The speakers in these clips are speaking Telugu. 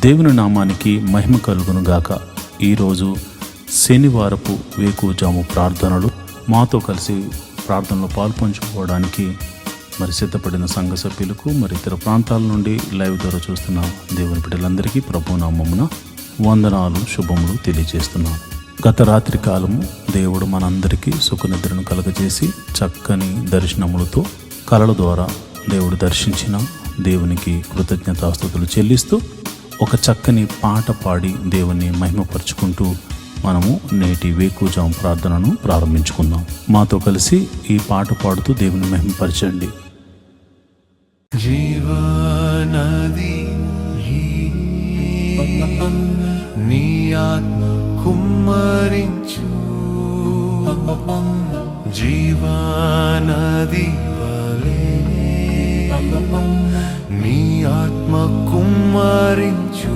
దేవుని నామానికి మహిమ కలుగును గాక. ఈరోజు శనివారపు వేకువజాము ప్రార్థనలు. మాతో కలిసి ప్రార్థనలో పాల్పంచుకోవడానికి సిద్ధపడిన సంఘ సభ్యులకు ఇతర ప్రాంతాల నుండి లైవ్ ద్వారా చూస్తున్న దేవుని బిడ్డలందరికీ ప్రభు నామమున వందనాలు, శుభములు తెలియజేస్తున్నాను. గత రాత్రి కాలము దేవుడు మనందరికీ సుఖనిద్రను కలగజేసి చక్కని దర్శనములతో కలల ద్వారా దేవుడు దర్శించిన దేవునికి కృతజ్ఞతాస్తుతులు చెల్లిస్తూ ఒక చక్కని పాట పాడి దేవుని మహిమపరుచుకుంటూ మనము నేటి వేకువజాము ప్రార్థనను ప్రారంభించుకుందాం. మాతో కలిసి ఈ పాట పాడుతూ దేవుని మహిమపరచండి. జీవనది నీ ఆత్మ కుమ్మరించు, జీవనది వలె నీ ఆత్మ కుమ్మరించు,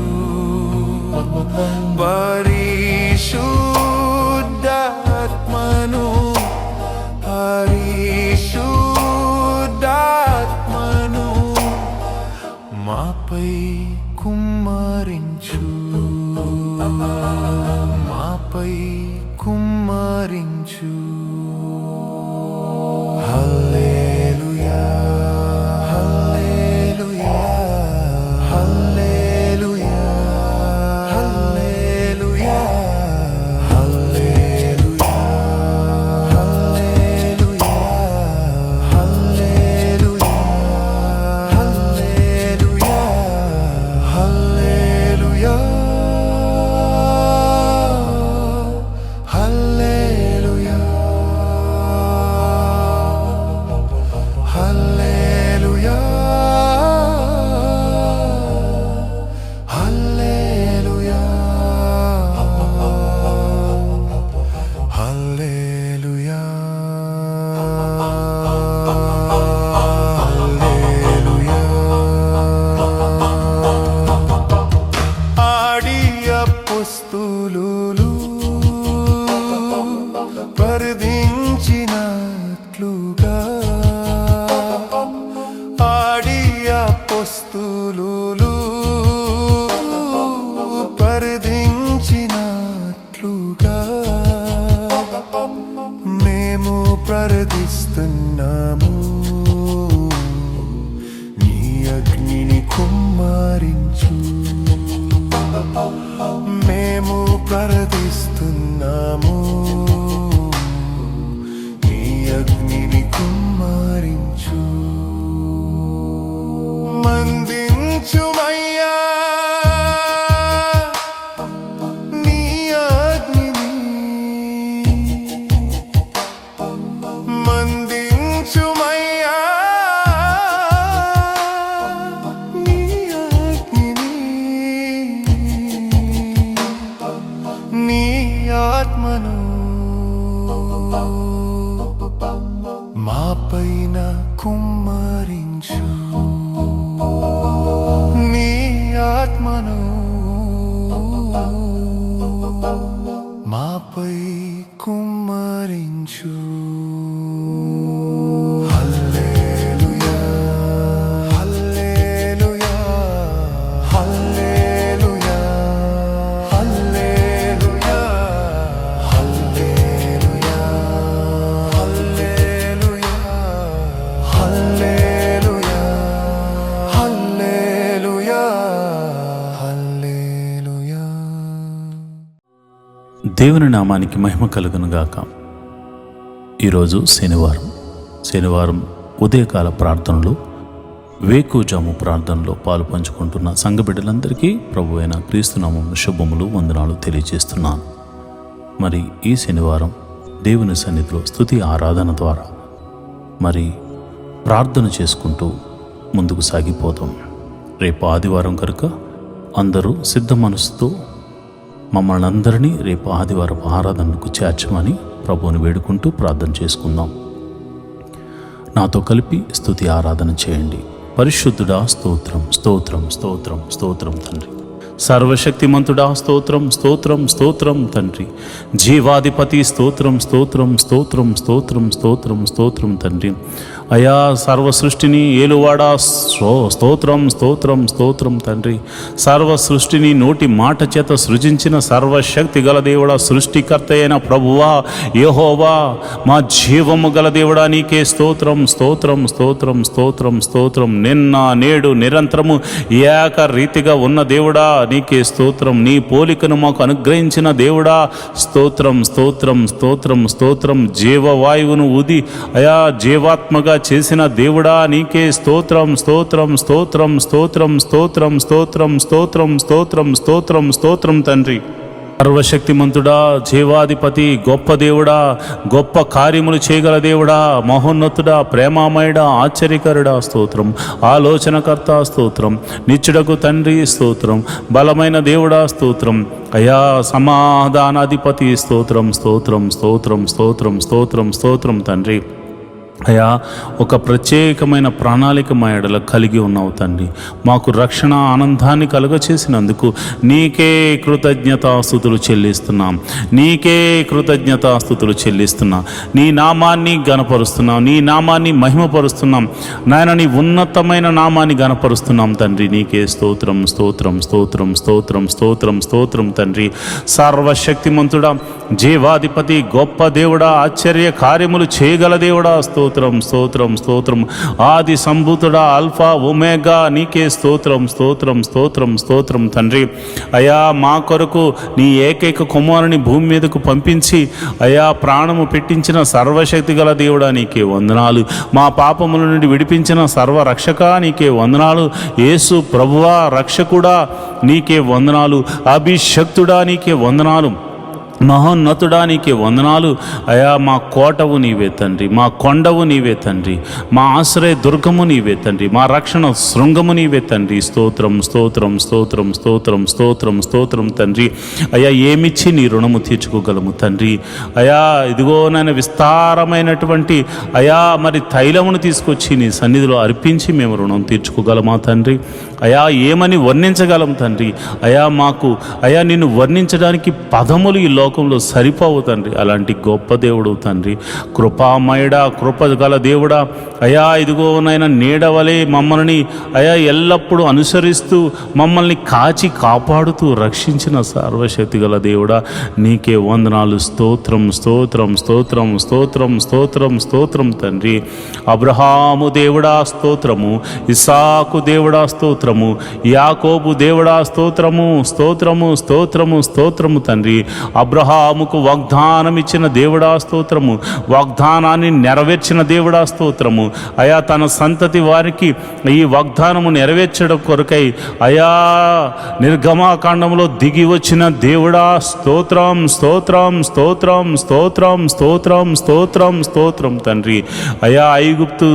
పరిశుద్ధాత్మను పరిశుద్ధాత్మను మాపై కుమ్మరించు, మాపై కుమ్మరించు. హల్లెలూయా హల్లెలూయా హల్లెలూయా హల్లెలూయా హల్లెలూయా హల్లెలూయా హల్లెలూయా హల్లెలూయా హల్లెలూయా హల్లెలూయా హల్లెలూయా హల్లెలూయా హల్లెలూయా ఆడి అపోస్తలులు పరదించినట్లుగా, ఆడి అపోస్తలులు పరదించినట్లుగా మేము ప్రార్థిస్తున్నాము. నీ అగ్నిని కుమ్మరించు, మేము ప్రార్థిస్తున్నాము. నీ అగ్నిని కుమ్మరించు, మందించుమయ్యా నీ అగ్నిని, మందించుమయ్యా నీ అగ్నిని, నీ ఆత్మను మాపైన కుమ్మరించు, నీ ఆత్మను మాపై కుమ్మరించు. హల్లెలూయా హల్లెలూయా హల్లెలూయా హల్లెలూయా హల్లెలూయా హల్లెలూయా హల్లెలూయా హల్లెలూయా హల్లెలూయా. దేవుని నామానికి మహిమ కలుగును గాక. ఈరోజు శనివారం ఉదయకాల ప్రార్థనలు, వేకువజాము ప్రార్థనలో పాలు పంచుకుంటున్న సంఘ బిడ్డలందరికీ ప్రభు అయిన క్రీస్తునామమున శుభములు, వందనాలు తెలియజేస్తున్నాను. ఈ శనివారం దేవుని సన్నిధిలో స్తుతి ఆరాధన ద్వారా ప్రార్థన చేసుకుంటూ ముందుకు సాగిపోతాం. రేపు ఆదివారం కనుక అందరూ సిద్ధ మనసుతో మమ్మల్ని అందరినీ రేపు ఆదివారం ఆరాధనకు చేర్చమని ప్రభువుని వేడుకుంటూ ప్రార్థన చేసుకుందాం. నాతో కలిపి స్తుతి ఆరాధన చేయండి. పరిశుద్ధుడా స్తోత్రం స్తోత్రం స్తోత్రం స్తోత్రం తండ్రి, సర్వశక్తిమంతుడా స్తోత్రం స్తోత్రం స్తోత్రం తండ్రి. జీవాధిపతి స్తోత్రం స్తోత్రం స్తోత్రం స్తోత్రం స్తోత్రం స్తోత్రం తండ్రి. అయా సర్వ సృష్టిని ఏలువాడా స్తోత్రం స్తోత్రం స్తోత్రం తండ్రి. సర్వ సృష్టిని నోటి మాట చేత సృజించిన సర్వశక్తి గల దేవుడా, సృష్టికర్త అయిన ప్రభువా యెహోవా, మా జీవము గల దేవుడా నీకే స్తోత్రం స్తోత్రం స్తోత్రం స్తోత్రం స్తోత్రం. నిన్న నేడు నిరంతరము ఏక రీతిగా ఉన్న దేవుడా నీకే స్తోత్రం. నీ పోలికను మాకు అనుగ్రహించిన దేవుడా స్తోత్రం స్తోత్రం స్తోత్రం స్తోత్రం. జీవవాయువును ఊది అయా జీవాత్మగా చేసిన దేవుడా నీకే స్తోత్రం స్తోత్రం స్తోత్రం స్తోత్రం స్తోత్రం స్తోత్రం స్తోత్రం స్తోత్రం స్తోత్రం స్తోత్రం తండ్రి. సర్వశక్తిమంతుడా, జీవాధిపతి, గొప్ప దేవుడా, గొప్ప కార్యములు చేయగల దేవుడా, మహోన్నతుడా, ప్రేమామయుడా, ఆశ్చర్యకరుడా స్తోత్రం. ఆలోచనకర్త స్తోత్రం. నిత్యుడకు తండ్రి స్తోత్రం. బలమైన దేవుడా స్తోత్రం. అయా సమాధానాధిపతి స్తోత్రం స్తోత్రం స్తోత్రం స్తోత్రం స్తోత్రం స్తోత్రం తండ్రి. అయా ఒక ప్రత్యేకమైన ప్రణాళిక మా ఎడల కలిగి ఉన్నావు తండ్రి. మాకు రక్షణ ఆనందాన్ని కలుగచేసినందుకు నీకే కృతజ్ఞతాస్తుతులు చెల్లిస్తున్నాం. నీకే కృతజ్ఞతాస్తుతులు చెల్లిస్తున్నాం. నీ నామాన్ని గణపరుస్తున్నాం. నీ నామాన్ని మహిమపరుస్తున్నాం. నాయన నీ ఉన్నతమైన నామాన్ని గణపరుస్తున్నాం తండ్రి. నీకే స్తోత్రం స్తోత్రం స్తోత్రం స్తోత్రం స్తోత్రం స్తోత్రం తండ్రి. సర్వశక్తిమంతుడా, జీవాధిపతి, గొప్ప దేవుడా, ఆశ్చర్య కార్యములు చేయగల దేవుడా స్తోత్రం స్తోత్రం స్తోత్రం. ఆది సంభూతుడా, ఆల్ఫా ఒమేగా నీకే స్తోత్రం స్తోత్రం స్తోత్రం స్తోత్రం తండ్రి. అయా మా కొరకు నీ ఏకైక కుమారుని భూమి మీదకు పంపించి అయా ప్రాణము పెట్టించిన సర్వశక్తి గల దేవుడా నీకే వందనాలు. మా పాపముల నుండి విడిపించిన సర్వరక్షక నీకే వందనాలు. యేసు ప్రభువా రక్షకుడా నీకే వందనాలు. అభిషక్తుడా నీకే వందనాలు. మహోన్నతుడా నీకే వందనాలు. అయా మా కోటవు నీవే తండ్రి. మా కొండవు నీవే తండ్రి. మా ఆశ్రయ దుర్గము నీవే తండ్రి. మా రక్షణ శృంగము నీవే తండ్రి. స్తోత్రం స్తోత్రం స్తోత్రం స్తోత్రం స్తోత్రం స్తోత్రం తండ్రి. అయా ఏమిచ్చి నీ రుణము తీర్చుకోగలము తండ్రి. అయా ఇదిగో నాయన విస్తారమైనటువంటి అయా మరి తైలమును తీసుకొచ్చి నీ సన్నిధిలో అర్పించి మేము రుణం తీర్చుకోగలమా తండ్రి. అయా ఏమని వర్ణించగలం తండ్రి. అయా మాకు అయా నిన్ను వర్ణించడానికి పదములు ఈ లోకంలో సరిపోవు తండ్రి. అలాంటి గొప్ప దేవుడు తండ్రి. కృపామయుడా, కృప గల దేవుడా, అయా ఇదిగో నాయన నీడవలే మమ్మల్ని అయా ఎల్లప్పుడూ అనుసరిస్తూ మమ్మల్ని కాచి కాపాడుతూ రక్షించిన సర్వశక్తి గల దేవుడా నీకే వందనాలు. స్తోత్రం స్తోత్రం స్తోత్రం స్తోత్రం స్తోత్రం స్తోత్రం తండ్రి. అబ్రహాము దేవుడా స్తోత్రము. ఇస్సాకు దేవుడా స్తోత్రము. యాకోబు దేవుడా స్తోత్రము స్తోత్రము స్తోత్రము స్తోత్రము తండ్రి. అబ్రహాముకు వాగ్దానం ఇచ్చిన దేవుడా స్తోత్రము. వాగ్దానాన్ని నెరవేర్చిన దేవుడా స్తోత్రము. అయా తన సంతతి వారికి ఈ వాగ్దానము నెరవేర్చడం కొరకై అయా నిర్గమాకాండంలో దిగి వచ్చిన దేవుడా స్తోత్రం స్తోత్రం స్తోత్రం స్తోత్రం స్తోత్రం స్తోత్రం స్తోత్రం తండ్రి. అయా ఐగుప్తు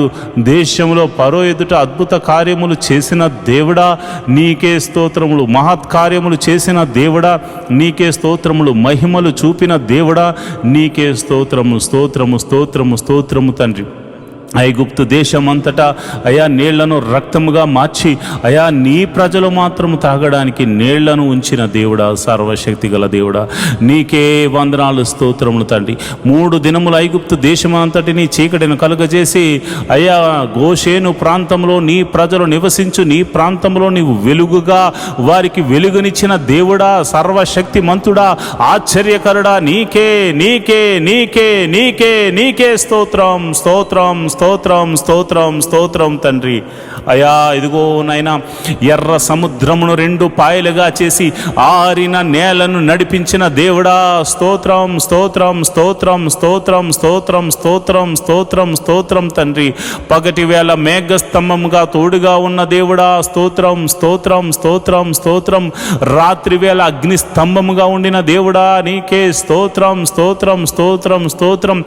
దేశంలో ఫరో ఎదుట అద్భుత కార్యములు చేసిన దేవుడా నీకే స్తోత్రములు. మహత్కార్యములు చేసిన దేవుడా నీకే స్తోత్రములు. మహిమలు చూపిన దేవుడా నీకే స్తోత్రము స్తోత్రము స్తోత్రము స్తోత్రము తండ్రి. ఐగుప్తు దేశమంతటా అయా నీళ్లను రక్తముగా మార్చి అయా నీ ప్రజలు మాత్రము తాగడానికి నీళ్లను ఉంచిన దేవుడా సర్వశక్తి గల దేవుడా నీకే వందనాలు స్తోత్రములు తండ్రి. 3 దినములు ఐగుప్తు దేశమంతటిని చీకటిని కలుగజేసి అయా గోషేను ప్రాంతంలో నీ ప్రజలు నివసించు నీ ప్రాంతంలో నీవు వెలుగుగా వారికి వెలుగునిచ్చిన దేవుడా సర్వశక్తి మంతుడా ఆశ్చర్యకరుడా నీకే నీకే నీకే నీకే నీకే స్తోత్రం స్తోత్రం స్తోత్రం స్తోత్రం స్తోత్రం తండ్రి. అయా ఇదిగో నాయనా ఎర్ర సముద్రమును 2 పాయలుగా చేసి ఆరిన నేలను నడిపించిన దేవుడా స్తోత్రం స్తోత్రం స్తోత్రం స్తోత్రం స్తోత్రం స్తోత్రం స్తోత్రం స్తోత్రం తండ్రి. పగటి వేళ మేఘస్తంభముగా తోడుగా ఉన్న దేవుడా స్తోత్రం స్తోత్రం స్తోత్రం స్తోత్రం. రాత్రి వేళ అగ్ని స్తంభముగా ఉండిన దేవుడా నీకే స్తోత్రం స్తోత్రం స్తోత్రం స్తోత్రం.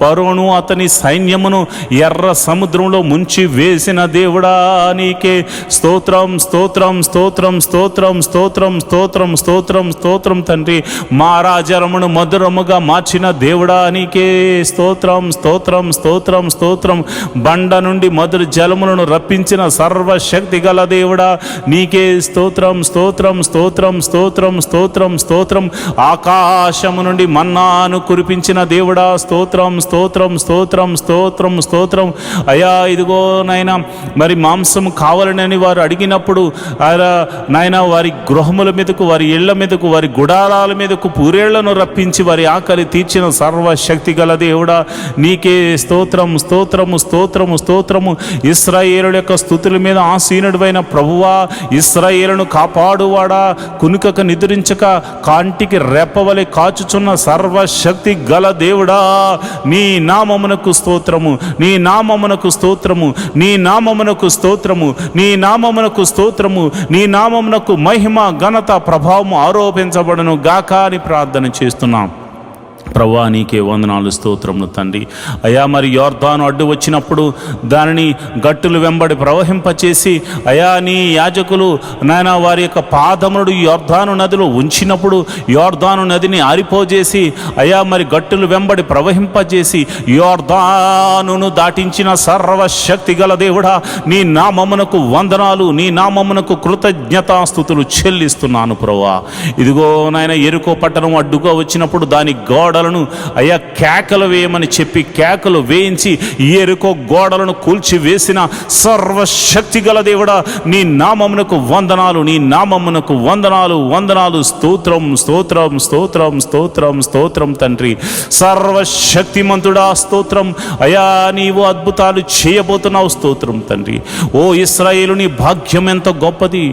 ఫరోను అతని సైన్యమును ఎర్ర సముద్రంలో ముంచి వేసిన దేవుడా నీకే స్తోత్రం స్తోత్రం స్తోత్రం స్తోత్రం స్తోత్రం స్తోత్రం స్తోత్రం స్తోత్రం తండ్రి. మా రాజరమును మధురముగా మార్చిన దేవుడా నీకే స్తోత్రం స్తోత్రం స్తోత్రం స్తోత్రం. బండ నుండి మధుర జలములను రప్పించిన సర్వశక్తి గల దేవుడా నీకే స్తోత్రం స్తోత్రం స్తోత్రం స్తోత్రం స్తోత్రం స్తోత్రం. ఆకాశము నుండి మన్నాను కురిపించిన దేవుడా స్తోత్రం స్తోత్రం స్తోత్రం స్తోత్రం స్తోత్రం. అయా ఇదిగో నాయన మరి మాంసము కావాలని వారు అడిగినప్పుడు నాయన వారి గృహముల మీదకు, వారి ఇళ్ల మీదకు, వారి గుడారాల మీదకు పూరేళ్లను రప్పించి వారి ఆకలి తీర్చిన సర్వశక్తి గల దేవుడా నీకే స్తోత్రం స్తోత్రము స్తోత్రము స్తోత్రము. ఇశ్రాయేలుల యొక్క స్తుతుల మీద ఆసీనుడైన ప్రభువా, ఇశ్రాయేలును కాపాడువాడా, కునుకక నిద్రించక కాంటికి రెప్పవలె కాచుచున్న సర్వశక్తి గల దేవుడా నీ నామమునకు స్తోత్రము, నీ నామమునకు స్తోత్రము, నీ నామమునకు స్తోత్రము, నీ నామమునకు స్తోత్రము, నీ నామమునకు మహిమ ఘనత ప్రభావము ఆరోపించబడను గాక అని ప్రార్థన చేస్తున్నాం. ప్రభువా నీకే వందనాలు స్తోత్రములు తండ్రి. అయా మరి యోర్దాను అడ్డు వచ్చినప్పుడు దానిని గట్టులు వెంబడి ప్రవహింపచేసి అయా నీ యాజకులు నాయన వారి యొక్క పాదములను యోర్దాను నదిలో ఉంచినప్పుడు యోర్దాను నదిని ఆరిపోజేసి అయా మరి గట్టులు వెంబడి ప్రవహింపజేసి యోర్దానును దాటించిన సర్వశక్తి గల దేవుడా నీ నామమునకు వందనాలు, నీ నామమునకు కృతజ్ఞతాస్తుతులు చెల్లిస్తున్నాను ప్రభువా. ఇదిగో నాయన ఎరుకో పట్టణం అడ్డుగా వచ్చినప్పుడు దాని గోడలను అయ్యా కేకలు వేయమని చెప్పి కేకలు వేయించి ఎరుకో గోడలను కూల్చి వేసిన సర్వశక్తి గల దేవుడా నీ నామమునకు వందనాలు, నీ నామమునకు వందనాలు వందనాలు. స్తోత్రం స్తోత్రం స్తోత్రం స్తోత్రం స్తోత్రం తండ్రి. సర్వశక్తిమంతుడా స్తోత్రం. అయా నీవు అద్భుతాలు చేయబోతున్నావు స్తోత్రం తండ్రి. ఓ ఇశ్రాయేలు నీ భాగ్యం ఎంత గొప్పది.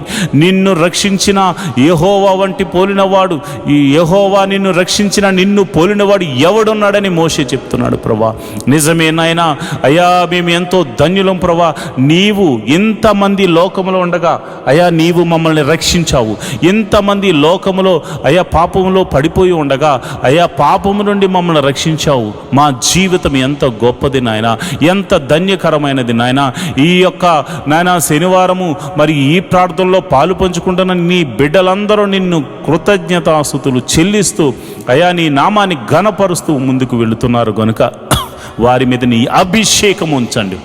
నిన్ను రక్షించిన యెహోవా వంటి పోలినవాడు, ఈ యెహోవా నిన్ను రక్షించిన నిన్ను పోలినవాడు ఎవడున్నాడని మోషే చెప్తున్నాడు ప్రభా. నిజమే నాయనా. అయ్యా మేము ఎంతో ధన్యులం ప్రభా. నీవు ఇంతమంది లోకములో ఉండగా అయ్యా నీవు మమ్మల్ని రక్షించావు. ఇంతమంది లోకములో అయ్యా పాపములో పడిపోయి ఉండగా అయ్యా పాపము నుండి మమ్మల్ని రక్షించావు. మా జీవితం ఎంత గొప్పది నాయన, ఎంత ధన్యకరమైనది నాయన. ఈ యొక్క నాయన శనివారము మరి ఈ ప్రార్థనలో పాలు పంచుకుంటున్న నీ బిడ్డలందరూ నిన్ను కృతజ్ఞతాస్తుతులు చెల్లిస్తూ అయా నీ నామాన్ని ఘనపరుస్తూ ముందుకు వెళుతున్నారు గనుక వారి మీద నీ అభిషేకం ఉంచండి.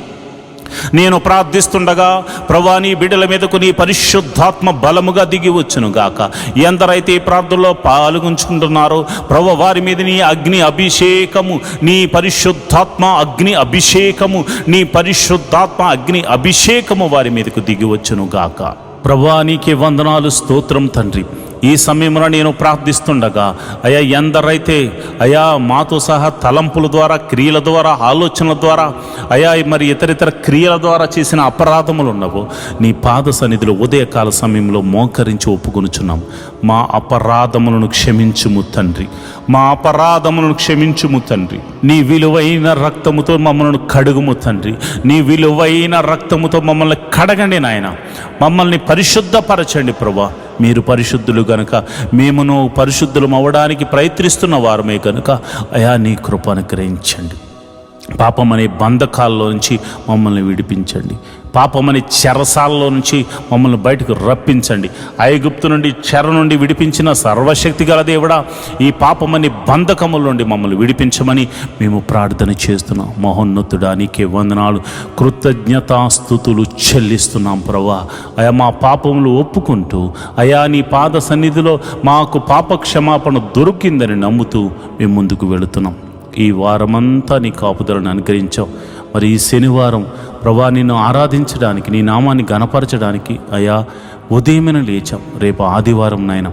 నేను ప్రార్థిస్తుండగా ప్రభువా నీ బిడ్డల మీదకు నీ పరిశుద్ధాత్మ బలముగా దిగి వచ్చును గాక. ఎందరైతే ఈ ప్రార్థనలో పాల్గొంచుకుంటున్నారో ప్రభువా వారి మీద నీ అగ్ని అభిషేకము, నీ పరిశుద్ధాత్మ అగ్ని అభిషేకము, నీ పరిశుద్ధాత్మ అగ్ని అభిషేకము వారి మీదకు దిగి వచ్చును గాక. ప్రభువా నీకే వందనాలు స్తోత్రం తండ్రి. ఈ సమయంలో నేను ప్రార్థిస్తుండగా అయా ఎందరైతే అయా మాతో సహా తలంపుల ద్వారా, క్రియల ద్వారా, ఆలోచనల ద్వారా అయా మరి ఇతరితర క్రియల ద్వారా చేసిన అపరాధములు ఉన్నవో నీ పాద సన్నిధిలో ఉదయకాల సమయంలో మోకరించి ఒప్పుకొనుచున్నాం. మా అపరాధములను క్షమించుము తండ్రి, మా అపరాధములను క్షమించుము తండ్రి. నీ విలువైన రక్తముతో మమ్మల్ని కడుగుము తండ్రి. నీ విలువైన రక్తముతో మమ్మల్ని కడగండి నాయన. మమ్మల్ని పరిశుద్ధపరచండి ప్రభా. మీరు పరిశుద్ధులు గనుక మేమును పరిశుద్ధులం అవ్వడానికి ప్రయత్నిస్తున్న వారమే కనుక అయా నీ కృప అనుగ్రహించండి. పాపమనే బంధకాల్లో నుంచి మమ్మల్ని విడిపించండి. పాపమని చెరసాలలో నుంచి మమ్మల్ని బయటకు రప్పించండి. ఐగుప్తు నుండి చెర నుండి విడిపించిన సర్వశక్తి గల దేవుడా ఈ పాపమని బంధకముల నుండి మమ్మల్ని విడిపించమని మేము ప్రార్థన చేస్తున్నాం. మహోన్నతుడా నీకే వందనాలు, కృతజ్ఞతాస్తుతులు చెల్లిస్తున్నాం ప్రభా. అయా మా పాపములు ఒప్పుకుంటూ అయా నీ పాద సన్నిధిలో మాకు పాప క్షమాపణ దొరికిందని నమ్ముతూ మేము ముందుకు వెళుతున్నాం. ఈ వారమంతా నీ కాపుదలను అనుగ్రహించావు. మరి ఈ శనివారం ప్రభా నిన్ను ఆరాధించడానికి, నీ నామాన్ని గణపరచడానికి అయా ఉదయమైన లేచాం. రేపు ఆదివారం నాయన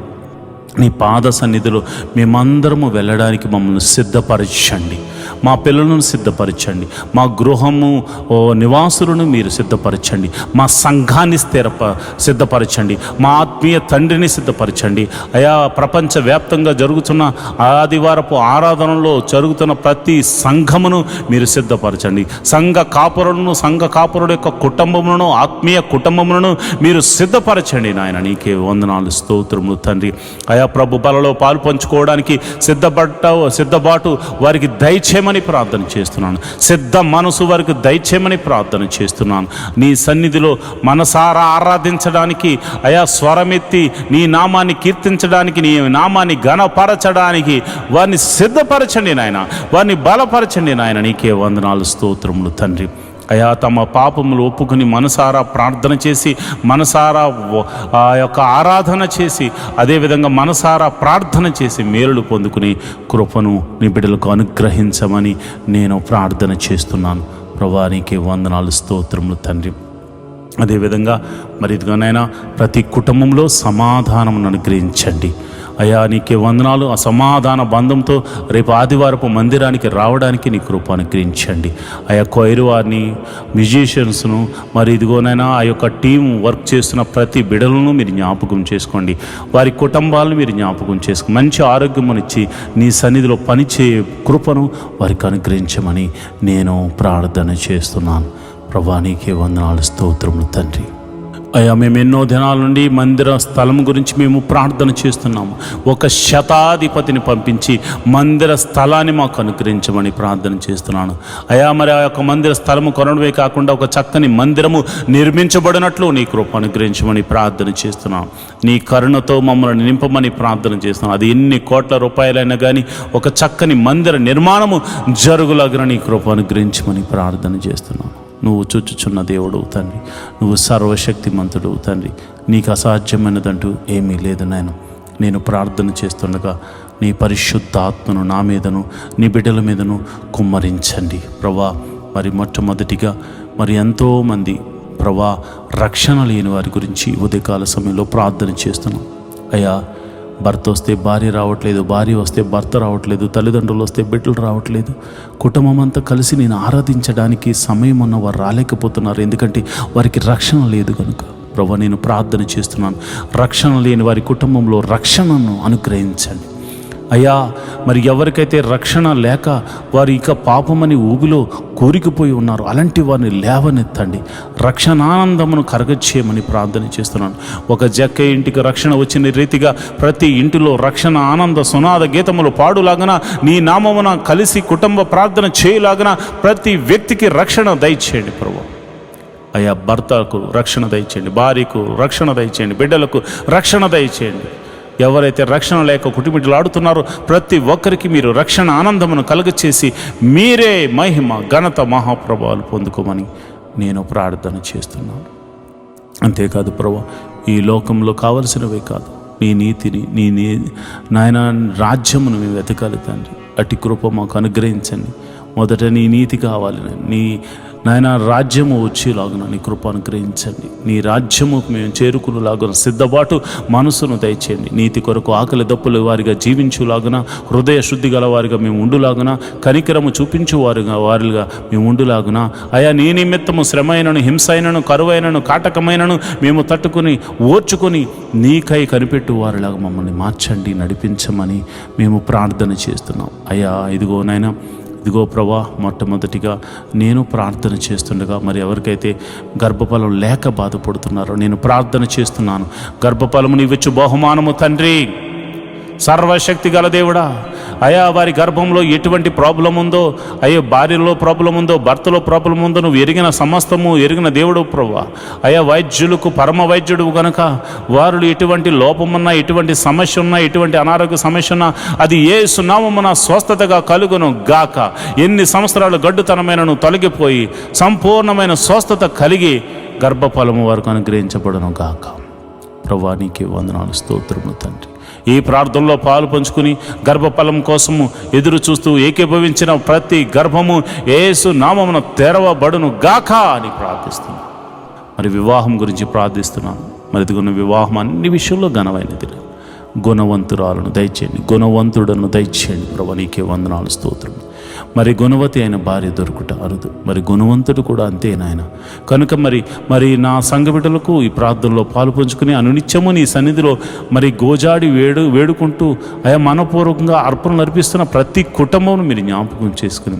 నీ పాద సన్నిధిలో మేమందరము వెళ్ళడానికి మమ్మల్ని సిద్ధపరచండి. మా పిల్లలను సిద్ధపరచండి. మా గృహము నివాసులను మీరు సిద్ధపరచండి. మా సంఘాన్ని సిద్ధపరచండి. మా ఆత్మీయ తండ్రిని సిద్ధపరచండి. అయా ప్రపంచవ్యాప్తంగా జరుగుతున్న ఆదివారపు ఆరాధనలో జరుగుతున్న ప్రతి సంఘమును మీరు సిద్ధపరచండి. సంఘ కాపురుడు యొక్క కుటుంబములను, ఆత్మీయ కుటుంబములను మీరు సిద్ధపరచండి నాయన. నీకే వందనాలు స్తోత్రములు తండ్రి. అయా ప్రభు బలలో పాలు పంచుకోవడానికి సిద్ధబాటు వారికి దయచేయమని ప్రార్థన చేస్తున్నాను. సిద్ధ మనసు వారికి దయచేయమని ప్రార్థన చేస్తున్నాను. నీ సన్నిధిలో మనసారా ఆరాధించడానికి, అయా స్వరమెత్తి నీ నామాన్ని కీర్తించడానికి, నీ నామాన్ని ఘనపరచడానికి వారిని సిద్ధపరచండి నాయన, వారిని బలపరచండి నాయన. నీకే వందనాలు, స్తోత్రములు తండ్రి. అయా తమ పాపములు ఒప్పుకుని మనసారా ప్రార్థన చేసి, మనసారా ఆ యొక్క ఆరాధన చేసి, అదేవిధంగా మనసారా ప్రార్థన చేసి మేలులు పొందుకుని కృపను నీ బిడ్డలకు అనుగ్రహించమని నేను ప్రార్థన చేస్తున్నాను. ప్రభువా నీకే వందనాలు, స్తోత్రములు తండ్రి. అదేవిధంగా మరి ఇదిగోనైనా ప్రతి కుటుంబంలో సమాధానం అనుగ్రహించండి అయ్యా. నీకే వందనాలు. ఆ సమాధాన బంధంతో రేపు ఆదివారపు మందిరానికి రావడానికి నీ కృప అనుగ్రహించండి అయ్యా. కొయిరు వారిని, మ్యూజిషియన్స్ను, మరి ఇదిగోనైనా ఆ యొక్క టీం వర్క్ చేస్తున్న ప్రతి బిడలను మీరు జ్ఞాపకం చేసుకోండి. వారి కుటుంబాలను మీరు జ్ఞాపకం చేసుకోండి. మంచి ఆరోగ్యమునిచ్చి నీ సన్నిధిలో పనిచేయ కృపను వారికి అనుగ్రహించమని నేను ప్రార్థన చేస్తున్నాను. ప్రభువా నీకే వందనాలు, స్తోత్రములు తండ్రి. అయ్యా మేము ఎన్నో దినాల నుండి మందిర స్థలం గురించి మేము ప్రార్థన చేస్తున్నాము. ఒక శతాధిపతిని పంపించి మందిర స్థలాన్ని మాకు అనుగ్రహించమని ప్రార్థన చేస్తున్నాను అయ్యా. మరి ఆ యొక్క మందిర స్థలము కొనడమే కాకుండా ఒక చక్కని మందిరము నిర్మించబడినట్లు నీ కృప అనుగ్రహించమని ప్రార్థన చేస్తున్నాను. నీ కరుణతో మమ్మల్ని నింపమని ప్రార్థన చేస్తున్నాను. అది ఎన్ని కోట్ల రూపాయలైనా కానీ ఒక చక్కని మందిర నిర్మాణము జరుగులాగిన నీ కృప అనుగ్రహించమని ప్రార్థన చేస్తున్నాను. నువ్వు చూచుచున్న దేవుడు తండ్రి, నువ్వు సర్వశక్తిమంతుడు తండ్రి. నీకు అసాధ్యమైనదంటూ ఏమీ లేదు నాయన. నేను ప్రార్థన చేస్తుండగా నీ పరిశుద్ధాత్మను నా మీదను నీ బిడ్డల మీదను కుమ్మరించండి ప్రభా. మరి మొట్టమొదటిగా మరి ఎంతోమంది ప్రభా రక్షణ లేని వారి గురించి ఉదయకాల సమయంలో ప్రార్థన చేస్తున్నాం అయ్యా. భర్త వస్తే భార్య రావట్లేదు, భార్య వస్తే భర్త రావట్లేదు, తల్లిదండ్రులు వస్తే బిడ్డలు రావట్లేదు. కుటుంబం అంతా కలిసి నేను ఆరాధించడానికి సమయం ఉన్న వారు రాలేకపోతున్నారు. ఎందుకంటే వారికి రక్షణ లేదు కనుక ప్రభువా నేను ప్రార్థన చేస్తున్నాను. రక్షణ లేని వారి కుటుంబంలో రక్షణను అనుగ్రహించండి అయ్యా. మరి ఎవరికైతే రక్షణ లేక వారు ఇక పాపమని ఊబిలో కూరికిపోయి ఉన్నారు, అలాంటి వారిని లేవనెత్తండి. రక్షణానందమును కరగచేయమని ప్రార్థన చేస్తున్నాను. ఒక జక్క ఇంటికి రక్షణ వచ్చిన రీతిగా ప్రతి ఇంటిలో రక్షణ ఆనంద సునాద గీతములు పాడులాగన, నీ నామమున కలిసి కుటుంబ ప్రార్థన చేయలాగన ప్రతి వ్యక్తికి రక్షణ దయచేయండి ప్రభు అయ్యా. భర్తకు రక్షణ దయచేయండి, భార్యకు రక్షణ దయచేయండి, బిడ్డలకు రక్షణ దయచేయండి. ఎవరైతే రక్షణ లేక కుటుంబీలాడుతున్నారో ప్రతి ఒక్కరికి మీరు రక్షణ ఆనందమును కలుగచేసి మీరే మహిమ ఘనత మహాప్రభావాలు పొందుకోమని నేను ప్రార్థన చేస్తున్నాను. అంతేకాదు ప్రభు, ఈ లోకంలో కావలసినవే కాదు, నీ నీతిని నీ నాయన రాజ్యమును మేము వెతకాలి తండ్రి. అటు కృప మాకు అనుగ్రహించండి. మొదట నీ నీతి కావాలి, నీ నాయన రాజ్యము వచ్చేలాగున నీ కృప అనుగ్రహించండి. నీ రాజ్యముకు మేము చేరుకునేలాగున సిద్ధపాటు మనసును దయచేయండి. నీతి కొరకు ఆకలి దప్పులు వారిగా జీవించులాగున, హృదయ శుద్ధి గల వారిగా మేము ఉండులాగున, కనికరము చూపించు వారిగా మేము ఉండులాగున అయా. నీ నిమిత్తము శ్రమైనను, హింసైనను, కరువైనను, కాటకమైనను మేము తట్టుకుని ఓర్చుకొని నీకై కనిపెట్టు వారిలాగా మమ్మల్ని మార్చండి, నడిపించమని మేము ప్రార్థన చేస్తున్నాం అయ్యా. ఇదిగో ప్రభా, మొట్టమొదటిగా నేను ప్రార్థన చేస్తుండగా మరి ఎవరికైతే గర్భఫలం లేక బాధపడుతున్నారో నేను ప్రార్థన చేస్తున్నాను. గర్భఫలము నీవిచ్చు బహుమానము తండ్రి, సర్వశక్తి గల దేవుడా అయా. వారి గర్భంలో ఎటువంటి ప్రాబ్లం ఉందో అయ్యో, భార్యలో ప్రాబ్లం ఉందో, భర్తలో ప్రాబ్లం ఉందో నువ్వు ఎరిగిన సమస్తము ఎరిగిన దేవుడు ప్రభువా అయా. వైద్యులకు పరమ వైద్యుడు కనుక వారు ఎటువంటి లోపమున్నా, ఎటువంటి సమస్య ఉన్నా, ఎటువంటి అనారోగ్య సమస్య ఉన్నా అది యేసు నామమున స్వస్థతగా కలుగును గాక. ఎన్ని సంవత్సరాలు గడ్డుతనమైనను తొలగిపోయి సంపూర్ణమైన స్వస్థత కలిగి గర్భఫలము వరకు అనుగ్రహించబడును గాక. ప్రభువా నీకే వందనాలు, స్తోత్రములు తండ్రి. ఈ ప్రార్థనలో పాలు పంచుకుని గర్భఫలం కోసము ఎదురు చూస్తూ ఏకీభవించిన ప్రతి గర్భము యేసు నామమున తెరవబడును గాక అని ప్రార్థిస్తున్నాను. మరి వివాహం గురించి ప్రార్థిస్తున్నాను. మరి ఇదిగొన్న వివాహం అన్ని విషయంలో ఘనమైనది. గుణవంతురాలను దయచేయండి, గుణవంతుడను దయచేయండి ప్రభువా నీకే వందనాలు, స్తోత్రం. మరి గుణవతి అయిన భార్య దొరుకుట అరుదు, మరి గుణవంతుడు కూడా అంతే నాయన. కనుక మరి నా సంఘ బిడ్డలకు ఈ ప్రార్థనలో పాలు పంచుకుని అనునిత్యము నీ సన్నిధిలో మరి గోజాడి వేడుకుంటూ అయా మనపూర్వకంగా అర్పణలు అర్పిస్తున్న ప్రతి కుటుంబం మీరు జ్ఞాపకం చేసుకుని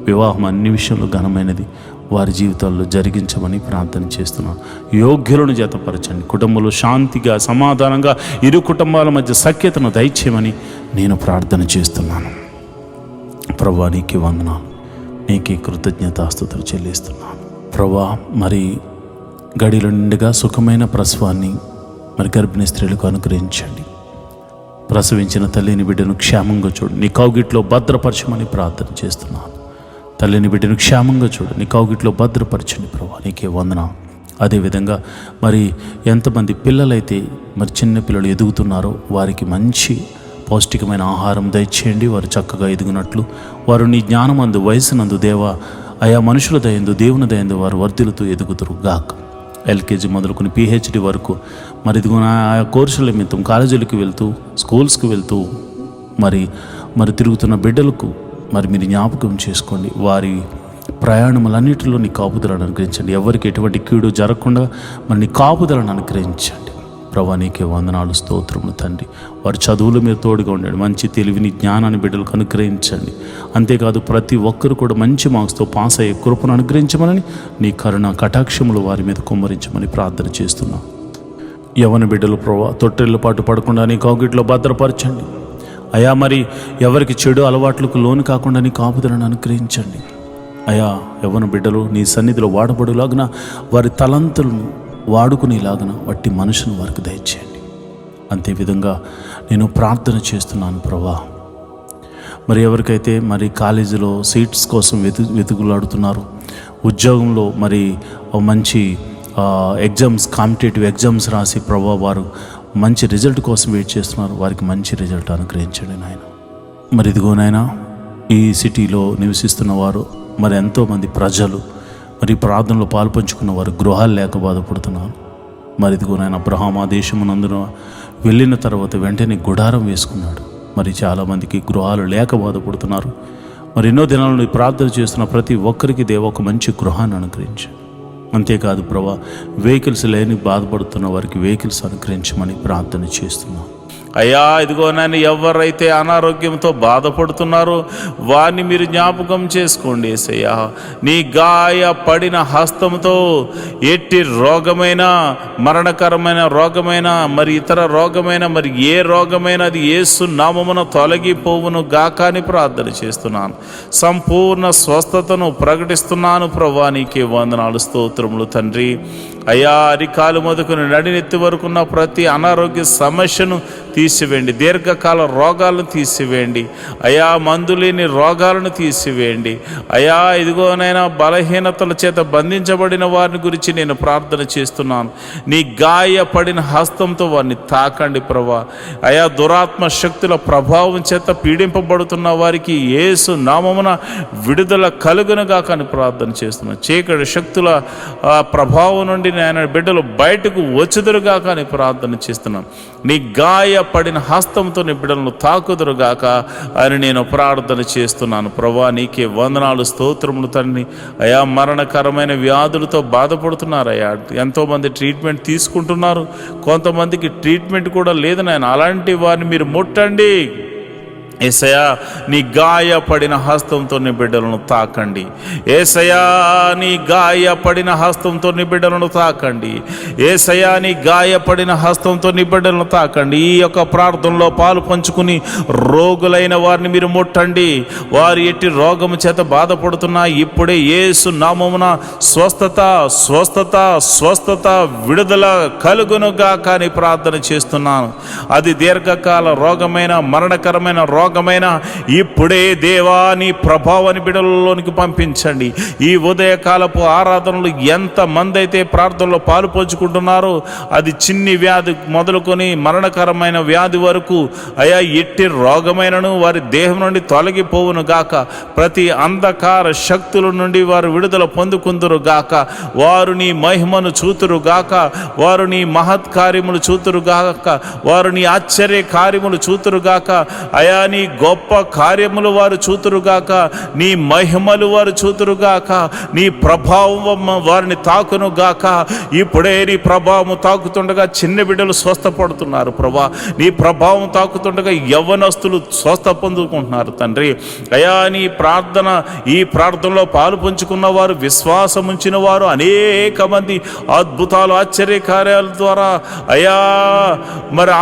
వివాహం అన్ని విషయంలో ఘనమైనది. వారి జీవితాల్లో జరిగించమని ప్రార్థన చేస్తున్నాను. యోగ్యులను జతపరచండి. కుటుంబంలో శాంతిగా, సమాధానంగా, ఇరు కుటుంబాల మధ్య సఖ్యతను దయచేయమని నేను ప్రార్థన చేస్తున్నాను. ప్రభువా, నీకే వందనాలు, నీకే కృతజ్ఞతాస్తుతులు చెల్లిస్తున్నాను. ప్రభువా, మరి గడిలో నిండుగా సుఖమైన ప్రసవాన్ని మరి గర్భిణీ స్త్రీలకు అనుగ్రహించండి. ప్రసవించిన తల్లిని బిడ్డను క్షేమంగా చూడు, నీ కౌగిట్లో భద్రపరచమని ప్రార్థన చేస్తున్నాను. తల్లిని బిడ్డను క్షేమంగా చూడు, నీ కౌగిట్లో భద్రపరచండి. ప్రభువా, నీకే వందనాలు. అదేవిధంగా మరి ఎంతమంది పిల్లలైతే మరి చిన్న పిల్లలు ఎదుగుతున్నారో వారికి మంచి పౌష్టికమైన ఆహారం దయచేయండి. వారు చక్కగా ఎదుగునట్లు, వారు నీ జ్ఞానమందు, వయసునందు దేవా, ఆయా మనుషుల దయందు, దేవుని దయందు వారు వర్ధిల్లుతూ ఎదుగుతురు గాక. ఎల్కేజీ మొదలుకొని PhD వరకు మరి ఇదిగో ఆయా కోర్సుల నిమిత్తం కాలేజీలకు వెళ్తూ, స్కూల్స్కి వెళ్తూ మరి తిరుగుతున్న బిడ్డలకు మరి మీరు జ్ఞాపకం చేసుకోండి. వారి ప్రయాణములన్నిటిలో నీ కాపుదలను అనుగ్రహించండి. ఎవరికి ఎటువంటి కీడు జరగకుండా మరి నీ కాపుదలను అనుగ్రహించండి. ప్రభువా, నీకే వందనాలు, స్తోత్రములు తండ్రి. వారి చదువులు మీరు తోడుగా ఉండండి. మంచి తెలివిని, జ్ఞానాన్ని బిడ్డలకు అనుగ్రహించండి. అంతేకాదు ప్రతి ఒక్కరు కూడా మంచి మార్క్స్తో పాస్ అయ్యే కృపను అనుగ్రహించమని, నీ కరుణ కటాక్షములు వారి మీద కుమ్మరించమని ప్రార్థన చేస్తున్నాం. యవ్వన బిడ్డలు ప్రభువా, తొట్టెళ్ళ పాటు పడకుండా నీ కౌగిట్లో భద్రపరచండి. అయా, మరి ఎవరికి చెడు అలవాట్లకు లోను కాకుండా నీ కాపుదలను అనుగ్రహించండి. అయా, యవ్వన బిడ్డలు నీ సన్నిధిలో వాడబడులాగున, వారి తలంతులను వాడుకునేలాగన వట్టి మనుషును వారికి దయచేయండి. అంతేవిధంగా నేను ప్రార్థన చేస్తున్నాను ప్రభువా, మరి ఎవరికైతే మరి కాలేజీలో సీట్స్ కోసం వెతుకులాడుతున్నారు, ఉద్యోగంలో మరి మంచి ఎగ్జామ్స్, కాంపిటేటివ్ ఎగ్జామ్స్ రాసి ప్రభువా వారు మంచి రిజల్ట్ కోసం వెయిట్ చేస్తున్నారు, వారికి మంచి రిజల్ట్ అనుగ్రహించండి నాయన. మరి ఇదిగో నాయన, ఈ సిటీలో నివసిస్తున్న వారు మరి ఎంతోమంది ప్రజలు మరి ప్రార్థనలో పాల్పంచుకున్న వారు గృహాలు లేక బాధపడుతున్నారు. మరి ఇదిగో నాయన, అబ్రహాం ఆ దేశమునందున వెళ్ళిన తర్వాత వెంటనే గుడారం వేసుకున్నాడు. మరి చాలామందికి గృహాలు లేక బాధపడుతున్నారు. మరి ఎన్నో దినాల నుండి ప్రార్థన చేస్తున్న ప్రతి ఒక్కరికి దేవ ఒక మంచి గృహాన్ని అనుగ్రహించండి. అంతేకాదు ప్రభా, వెహికల్స్ లేని బాధపడుతున్న వారికి వెహికల్స్ అనుగ్రహించమని ప్రార్థన చేస్తున్నాం. అయ్యా, ఇదిగో నాయన, ఎవరైతే అనారోగ్యంతో బాధపడుతున్నారో వారిని మీరు జ్ఞాపకం చేసుకోండి యేసయ్యా. నీ గాయపడిన హస్తంతో ఎట్టి రోగమైన, మరణకరమైన రోగమైన, మరి ఇతర రోగమైన, మరి ఏ రోగమైన అది యేసు నామమున తొలగిపోవును గాక అని ప్రార్థన చేస్తున్నాను. సంపూర్ణ స్వస్థతను ప్రకటిస్తున్నాను ప్రభువా, నీకే వందనాలు, స్తోత్రములు తండ్రి. అయ్యా, అరికాలు మొదలుకొని నడినెత్తి వరకున్న ప్రతి అనారోగ్య సమస్యను తీసివేయండి. దీర్ఘకాల రోగాలను తీసివేయండి. అయా, మందులేని రోగాలను తీసివేయండి. అయా, ఇదిగోనైనా బలహీనతల చేత బంధించబడిన వారిని గురించి నేను ప్రార్థన చేస్తున్నాను. నీ గాయపడిన హస్తంతో వారిని తాకండి ప్రభా. అయా, దురాత్మ శక్తుల ప్రభావం చేత పీడింపబడుతున్న వారికి యేసు నామమున విడుదల కలుగునుగా కానీ ప్రార్థన చేస్తున్నాను. చీకటి శక్తుల ప్రభావం నుండి నేను బిడ్డలు బయటకు వచ్చుదురుగా కానీ ప్రార్థన చేస్తున్నాను. నీ గాయపడిన హస్తంతో నీ బిడ్డలను తాకుదురుగాక అని నేను ప్రార్థన చేస్తున్నాను. ప్రభా, నీకే వందనాలు, స్తోత్రములు తండ్రి. అయా, మరణకరమైన వ్యాధులతో బాధపడుతున్నారయ్యా. ఎంతోమంది ట్రీట్మెంట్ తీసుకుంటున్నారు, కొంతమందికి ట్రీట్మెంట్ కూడా లేదు నాయన. అలాంటి వారిని మీరు ముట్టండి యేసయ్యా. నీ గాయపడిన హస్తంతో నీ బిడ్డలను తాకండి యేసయ్యా. నీ గాయపడిన హస్తంతో నీ బిడ్డలను తాకండి యేసయ్యా. నీ గాయపడిన హస్తంతో నీ బిడ్డలను తాకండి. ఈ యొక్క ప్రార్థనలో పాలు పంచుకుని రోగులైన వారిని మీరు ముట్టండి. వారు ఎట్టి రోగము చేత బాధపడుతున్నా ఇప్పుడే యేసు నామమున స్వస్థత, స్వస్థత, స్వస్థత, విడుదల కలుగునుగా కానీ ప్రార్థన చేస్తున్నాను. అది దీర్ఘకాల రోగమైన, మరణకరమైన రోగమైన ఇప్పుడే దేవా నీ ప్రభావాన్ని బిడ్డలలోనికి పంపించండి. ఈ ఉదయకాలపు ఆరాధనలు ఎంతమంది అయితే ప్రార్థనలో పాలు పంచుకుంటున్నారో, అది చిన్ని వ్యాధి మొదలుకొని మరణకరమైన వ్యాధి వరకు అయా, ఎట్టి రోగమైనను వారి దేహం నుండి తొలగిపోవును గాక. ప్రతి అంధకార శక్తుల నుండి వారు విడుదల పొందుకుందురు గాక. వారు నీ మహిమను చూతురు గాక. వారు నీ మహత్ కార్యములు చూతురు గాక. వారు నీ ఆశ్చర్య కార్యములు చూతురు గాక. అయా, నీ నీ గొప్ప కార్యములు వారు చూతురుగాక, నీ మహిమలు వారు చూతురుగాక, నీ ప్రభావం వారిని తాకునుగాక. ఇప్పుడే నీ ప్రభావం తాకుతుండగా చిన్న బిడ్డలు స్వస్థపడుతున్నారు ప్రభా. నీ ప్రభావం తాకుతుండగా యవ్వనస్తులు స్వస్థ పొందుకుంటున్నారు తండ్రి. అయా నీ ప్రార్థన, ఈ ప్రార్థనలో పాలు పంచుకున్న వారు, విశ్వాసం ఉంచిన వారు అనేక మంది అద్భుతాలు ఆశ్చర్యకార్యాల ద్వారా అయా మరి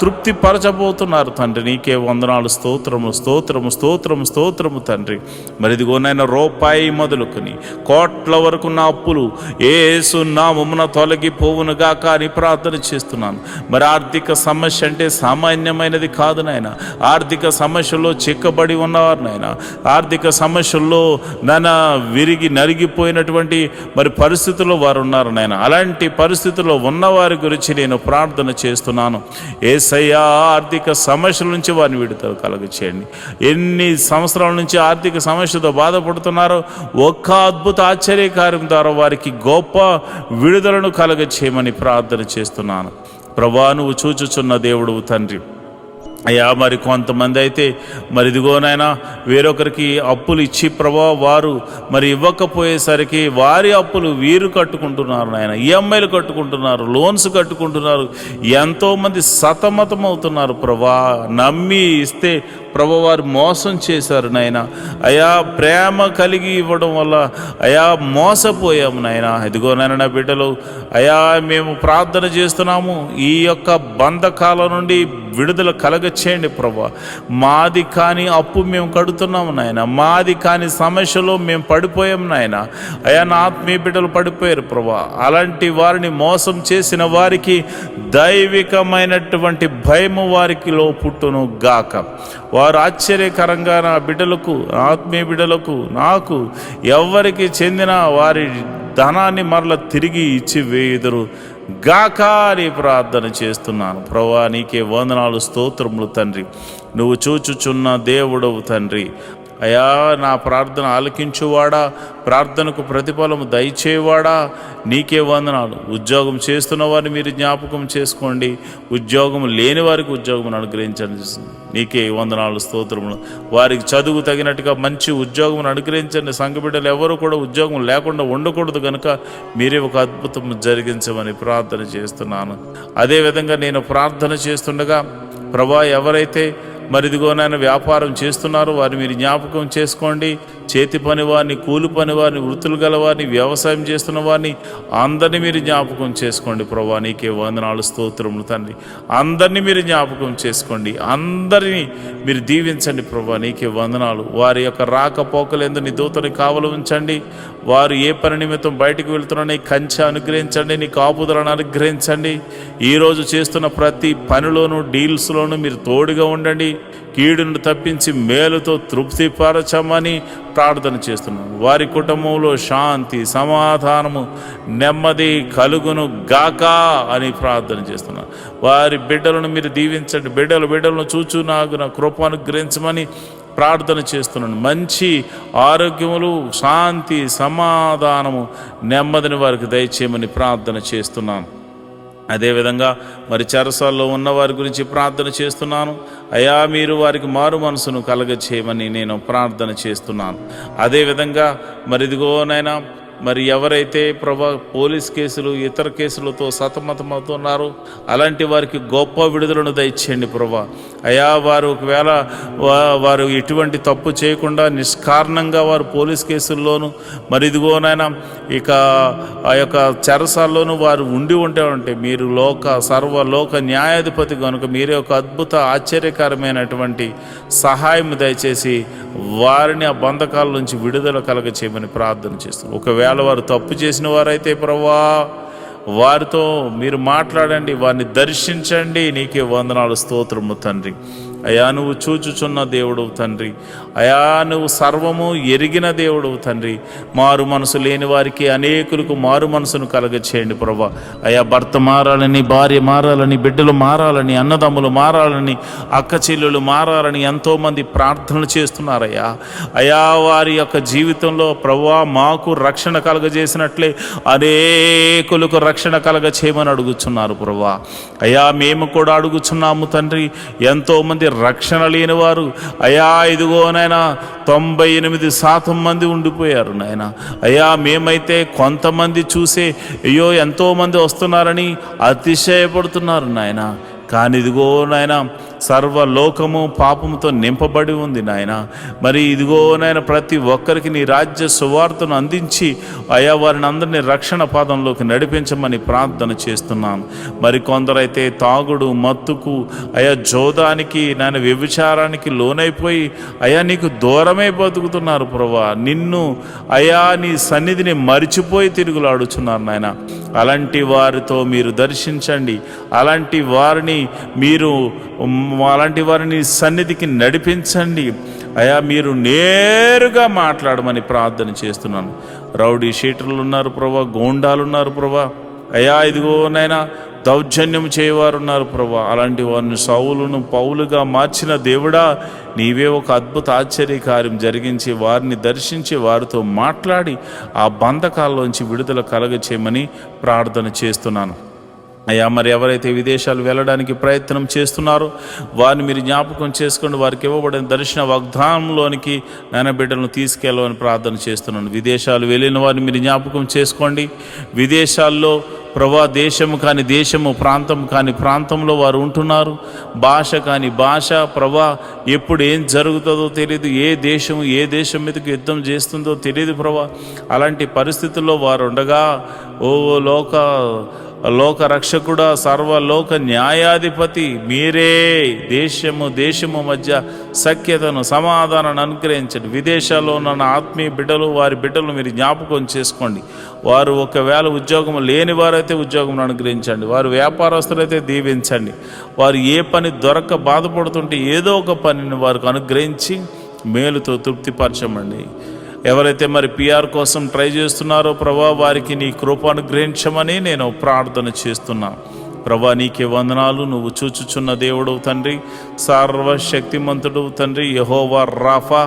తృప్తి పరచబోతున్నారు తండ్రి. నీకే వందనాలు, స్తోత్రము స్తోత్రము స్తోత్రము స్తోత్రము తండ్రి. మరి ఇదిగోనైనా రూపాయి మొదలుకొని కోట్ల వరకు నా అప్పులు యేసు నామమున తొలగిపోవునుగాక అని ప్రార్థన చేస్తున్నాను. మరి ఆర్థిక సమస్య అంటే సామాన్యమైనది కాదు నాయన. ఆర్థిక సమస్యల్లో చిక్కబడి ఉన్నవారు నాయన, ఆర్థిక సమస్యల్లో నాన్న విరిగి నలిగిపోయినటువంటి మరి పరిస్థితుల్లో వారు ఉన్నారు నాయన. అలాంటి పరిస్థితుల్లో ఉన్నవారి గురించి నేను ప్రార్థన చేస్తున్నాను. యేసయ్యా ఆర్థిక సమస్యల నుంచి వారిని విడుదల కలుగచేయండి. ఎన్ని సంవత్సరాల నుంచి ఆర్థిక సమస్యతో బాధపడుతున్నారో ఒక్క అద్భుత ఆశ్చర్యకార్యం ద్వారా వారికి గొప్ప విడుదలను కలుగచేయమని ప్రార్థన చేస్తున్నాను. ప్రభా నువ్వు చూచుచున్న దేవుడు తండ్రి. అయ్యా మరి కొంతమంది అయితే మరి ఇదిగోనైనా వేరొకరికి అప్పులు ఇచ్చి ప్రభా వారు మరి ఇవ్వకపోయేసరికి వారి అప్పులు వీరు కట్టుకుంటున్నారు నాయన. ఈఎంఐలు కట్టుకుంటున్నారు, లోన్స్ కట్టుకుంటున్నారు. ఎంతోమంది సతమతం అవుతున్నారు ప్రభా. నమ్మి ఇస్తే ప్రభు వారు మోసం చేశారు నాయన. అయా ప్రేమ కలిగి ఇవ్వడం వల్ల అయా మోసపోయాము నాయన. ఇదిగోనైనా నా బిడ్డలు అయా మేము ప్రార్థన చేస్తున్నాము, ఈ యొక్క బంధకాల నుండి విడుదల కలగచేయండి ప్రభా. మాది కాని అప్పు మేము కడుతున్నాము నాయన, మాది కాని సమస్యలో మేము పడిపోయాము నాయన. అయా నా ఆత్మీయ బిడ్డలు పడిపోయారు ప్రభా. అలాంటి వారిని మోసం చేసిన వారికి దైవికమైనటువంటి భయము వారికిలో పుట్టును గాక. వారు ఆశ్చర్యకరంగా నా బిడ్డలకు, ఆత్మీయ బిడ్డలకు, నాకు ఎవరికి చెందిన వారి ధనాన్ని మరల తిరిగి ఇచ్చి వేయుదురు గాక అని ప్రార్థన చేస్తున్నాను. ప్రభువా నీకే వందనాలు, స్తోత్రములు తండ్రి. నువ్వు చూచుచున్న దేవుడవు తండ్రి. అయా నా ప్రార్థన ఆలకించువాడా, ప్రార్థనకు ప్రతిఫలము దయచేవాడా, నీకే వందనాలు. ఉద్యోగం చేస్తున్న వారిని మీరు జ్ఞాపకం చేసుకోండి, ఉద్యోగం లేని వారికి ఉద్యోగం అనుగ్రహించండి. నీకే వందనాలు, స్తోత్రములు. వారికి చదువు తగినట్టుగా మంచి ఉద్యోగం అనుగ్రహించండి. సంఘ బిడ్డలు ఎవరు కూడా ఉద్యోగం లేకుండా ఉండకూడదు కనుక మీరే ఒక అద్భుతం జరిగించమని ప్రార్థన చేస్తున్నాను. అదేవిధంగా నేను ప్రార్థన చేస్తుండగా ప్రభా ఎవరైతే మరిదిగోనైనా వ్యాపారం చేస్తున్నారు వారిని మీరు జ్ఞాపకం చేసుకోండి. చేతి పని వారిని, కూలి పని వారిని, వృత్తులు గల వారిని, వ్యవసాయం చేస్తున్న వారిని అందరినీ మీరు జ్ఞాపకం చేసుకోండి. ప్రభా నీకే వందనాలు, స్తోత్రములు తండ్రి. అందరినీ మీరు జ్ఞాపకం చేసుకోండి, అందరినీ మీరు దీవించండి. ప్రభా నీకే వందనాలు. వారి యొక్క రాకపోకలందు నీ దూతని కావలు ఉంచండి. వారు ఏ పని నిమిత్తం బయటకు వెళ్తున్నా నీ కంచె అనుగ్రహించండి, నీ కాపుదలను అనుగ్రహించండి. ఈరోజు చేస్తున్న ప్రతి పనిలోనూ, డీల్స్లోనూ మీరు తోడుగా ఉండండి. కీడును తప్పించి మేలుతో తృప్తిపరచమని ప్రార్థన చేస్తున్నాను. వారి కుటుంబంలో శాంతి, సమాధానము, నెమ్మది కలుగును గాక అని ప్రార్థన చేస్తున్నాను. వారి బిడ్డలను మీరు దీవించండి. బిడ్డలను చూచు నాకు నా కృప అనుగ్రహించమని ప్రార్థన చేస్తున్నాను. మంచి ఆరోగ్యములు, శాంతి, సమాధానము, నెమ్మదిని వారికి దయచేయమని ప్రార్థన చేస్తున్నాను. అదేవిధంగా మరి చెరసాల్లో ఉన్న వారి గురించి ప్రార్థన చేస్తున్నాను. అయా మీరు వారికి మారు మనసును కలగచేయమని నేను ప్రార్థన చేస్తున్నాను. అదేవిధంగా మరి ఇదిగోనైనా మరి ఎవరైతే ప్రభా పోలీస్ కేసులు, ఇతర కేసులతో సతమతమవుతున్నారో అలాంటి వారికి గొప్ప విడుదలను దయచేయండి ప్రభా. అయా వారు ఒకవేళ వారు ఎటువంటి తప్పు చేయకుండా నిష్కారణంగా వారు పోలీస్ కేసుల్లోనూ మరి ఇదిగోనైనా ఇక ఆ యొక్క చెరసాల్లోనూ వారు ఉంటే మీరు సర్వలోక న్యాయాధిపతి కనుక మీరే ఒక అద్భుత ఆశ్చర్యకరమైనటువంటి సహాయం దయచేసి వారిని ఆ బంధకాల నుంచి విడుదల కలగ చేయమని ప్రార్థన చేస్తున్నాం. ఒకవేళ వారు తప్పు చేసిన వారైతే ప్రభువా వారితో మీరు మాట్లాడండి, వారిని దర్శించండి. నీకే వందనాలు, స్తోత్రము తండ్రి. అయా నువ్వు చూచుచున్న దేవుడవు తండ్రి. అయా నువ్వు సర్వము ఎరిగిన దేవుడవు తండ్రి. మారు మనసు లేని వారికి అనేకులకు మారు మనసును కలగచేయండి ప్రభా. అయా భర్త మారాలని, భార్య మారాలని, బిడ్డలు మారాలని, అన్నదమ్ములు మారాలని, అక్క చెల్లెలు మారాలని ఎంతోమంది ప్రార్థనలు చేస్తున్నారయ్యా. అయా వారి యొక్క జీవితంలో ప్రభువా మాకు రక్షణ కలగజేసినట్లే అనేకులకు రక్షణ కలగ చేయమని అడుగుచున్నారు ప్రభువా. అయా మేము కూడా అడుగుచున్నాము తండ్రి. ఎంతోమంది రక్షణ లేని వారు అయా ఇదిగో నాయన 98% మంది ఉండిపోయారు నాయన. అయ్యా మేమైతే కొంతమంది చూసే అయ్యో ఎంతోమంది వస్తున్నారని అతిశయపడుతున్నారు నాయన. కానీ ఇదిగో నాయన సర్వలోకము పాపముతో నింపబడి ఉంది నాయన. మరి ఇదిగో నాయన ప్రతి ఒక్కరికి నీ రాజ్య సువార్తను అందించి అయా వారిని అందరినీ రక్షణ పాదంలోకి నడిపించమని ప్రార్థన చేస్తున్నాను. మరి కొందరైతే తాగుడు మత్తుకు అయా జోదానికి నాయన వ్యభిచారానికి లోనైపోయి అయా నీకు దూరమే బతుకుతున్నారు ప్రభువా. నిన్ను అయా నీ సన్నిధిని మరిచిపోయి తిరుగులాడుచున్నారు నాయన. అలాంటి వారితో మీరు దర్శించండి. అలాంటి వారిని సన్నిధికి నడిపించండి అయా. మీరు నేరుగా మాట్లాడమని ప్రార్థన చేస్తున్నాను. రౌడీ షీటర్లు ఉన్నారు ప్రభా, గోండాలు ఉన్నారు ప్రభా అయా. ఇదిగో నైనా దౌర్జన్యం చేయవారు ఉన్నారు ప్రభా. అలాంటి వారిని సౌలును పౌలుగా మార్చిన దేవుడా, నీవే ఒక అద్భుత ఆశ్చర్య కార్యం జరిగించి వారిని దర్శించి వారితో మాట్లాడి ఆ బంధకాల్లోంచి విడుదల కలగచేయమని ప్రార్థన చేస్తున్నాను అయ్యా. మరి ఎవరైతే విదేశాలు వెళ్ళడానికి ప్రయత్నం చేస్తున్నారో వారిని మీరు జ్ఞాపకం చేసుకోండి. వారికి ఇవ్వబడిన దర్శన వాగ్దానంలోనికి నాయన బిడ్డలను తీసుకెళ్ళమని ప్రార్థన చేస్తున్నాను. విదేశాలు వెళ్ళిన వారిని మీరు జ్ఞాపకం చేసుకోండి. విదేశాల్లో ప్రభా దేశము కాని దేశము, ప్రాంతం కాని ప్రాంతంలో వారు ఉంటున్నారు. భాష కాని భాష ప్రభా, ఎప్పుడు ఏం జరుగుతుందో తెలియదు. ఏ దేశం మీదకి యుద్ధం చేస్తుందో తెలియదు ప్రభా. అలాంటి పరిస్థితుల్లో వారు ఉండగా ఓ లోక రక్షకుడా, సర్వలోక న్యాయాధిపతి మీరే దేశము మధ్య సఖ్యతను సమాధానాన్ని అనుగ్రహించండి. విదేశాల్లో ఉన్న ఆత్మీయ బిడ్డలు, వారి బిడ్డలు మీరు జ్ఞాపకం చేసుకోండి. వారు ఒకవేళ ఉద్యోగం లేని వారైతే ఉద్యోగం అనుగ్రహించండి. వారు వ్యాపారస్తులైతే దీవించండి. వారు ఏ పని దొరక్క బాధపడుతుంటే ఏదో ఒక పనిని వారికి అనుగ్రహించి మేలుతో తృప్తిపరచమండి. ఎవరైతే మరి పిఆర్ కోసం ట్రై చేస్తున్నారో ప్రభా, వారికి నీ కృప అనుగ్రహించమని నేను ప్రార్థన చేస్తున్నాను. ప్రభా నీకే వందనాలు. నువ్వు చూచుచున్న దేవుడవు తండ్రి, సర్వశక్తిమంతుడు తండ్రి, యెహోవా రాఫా,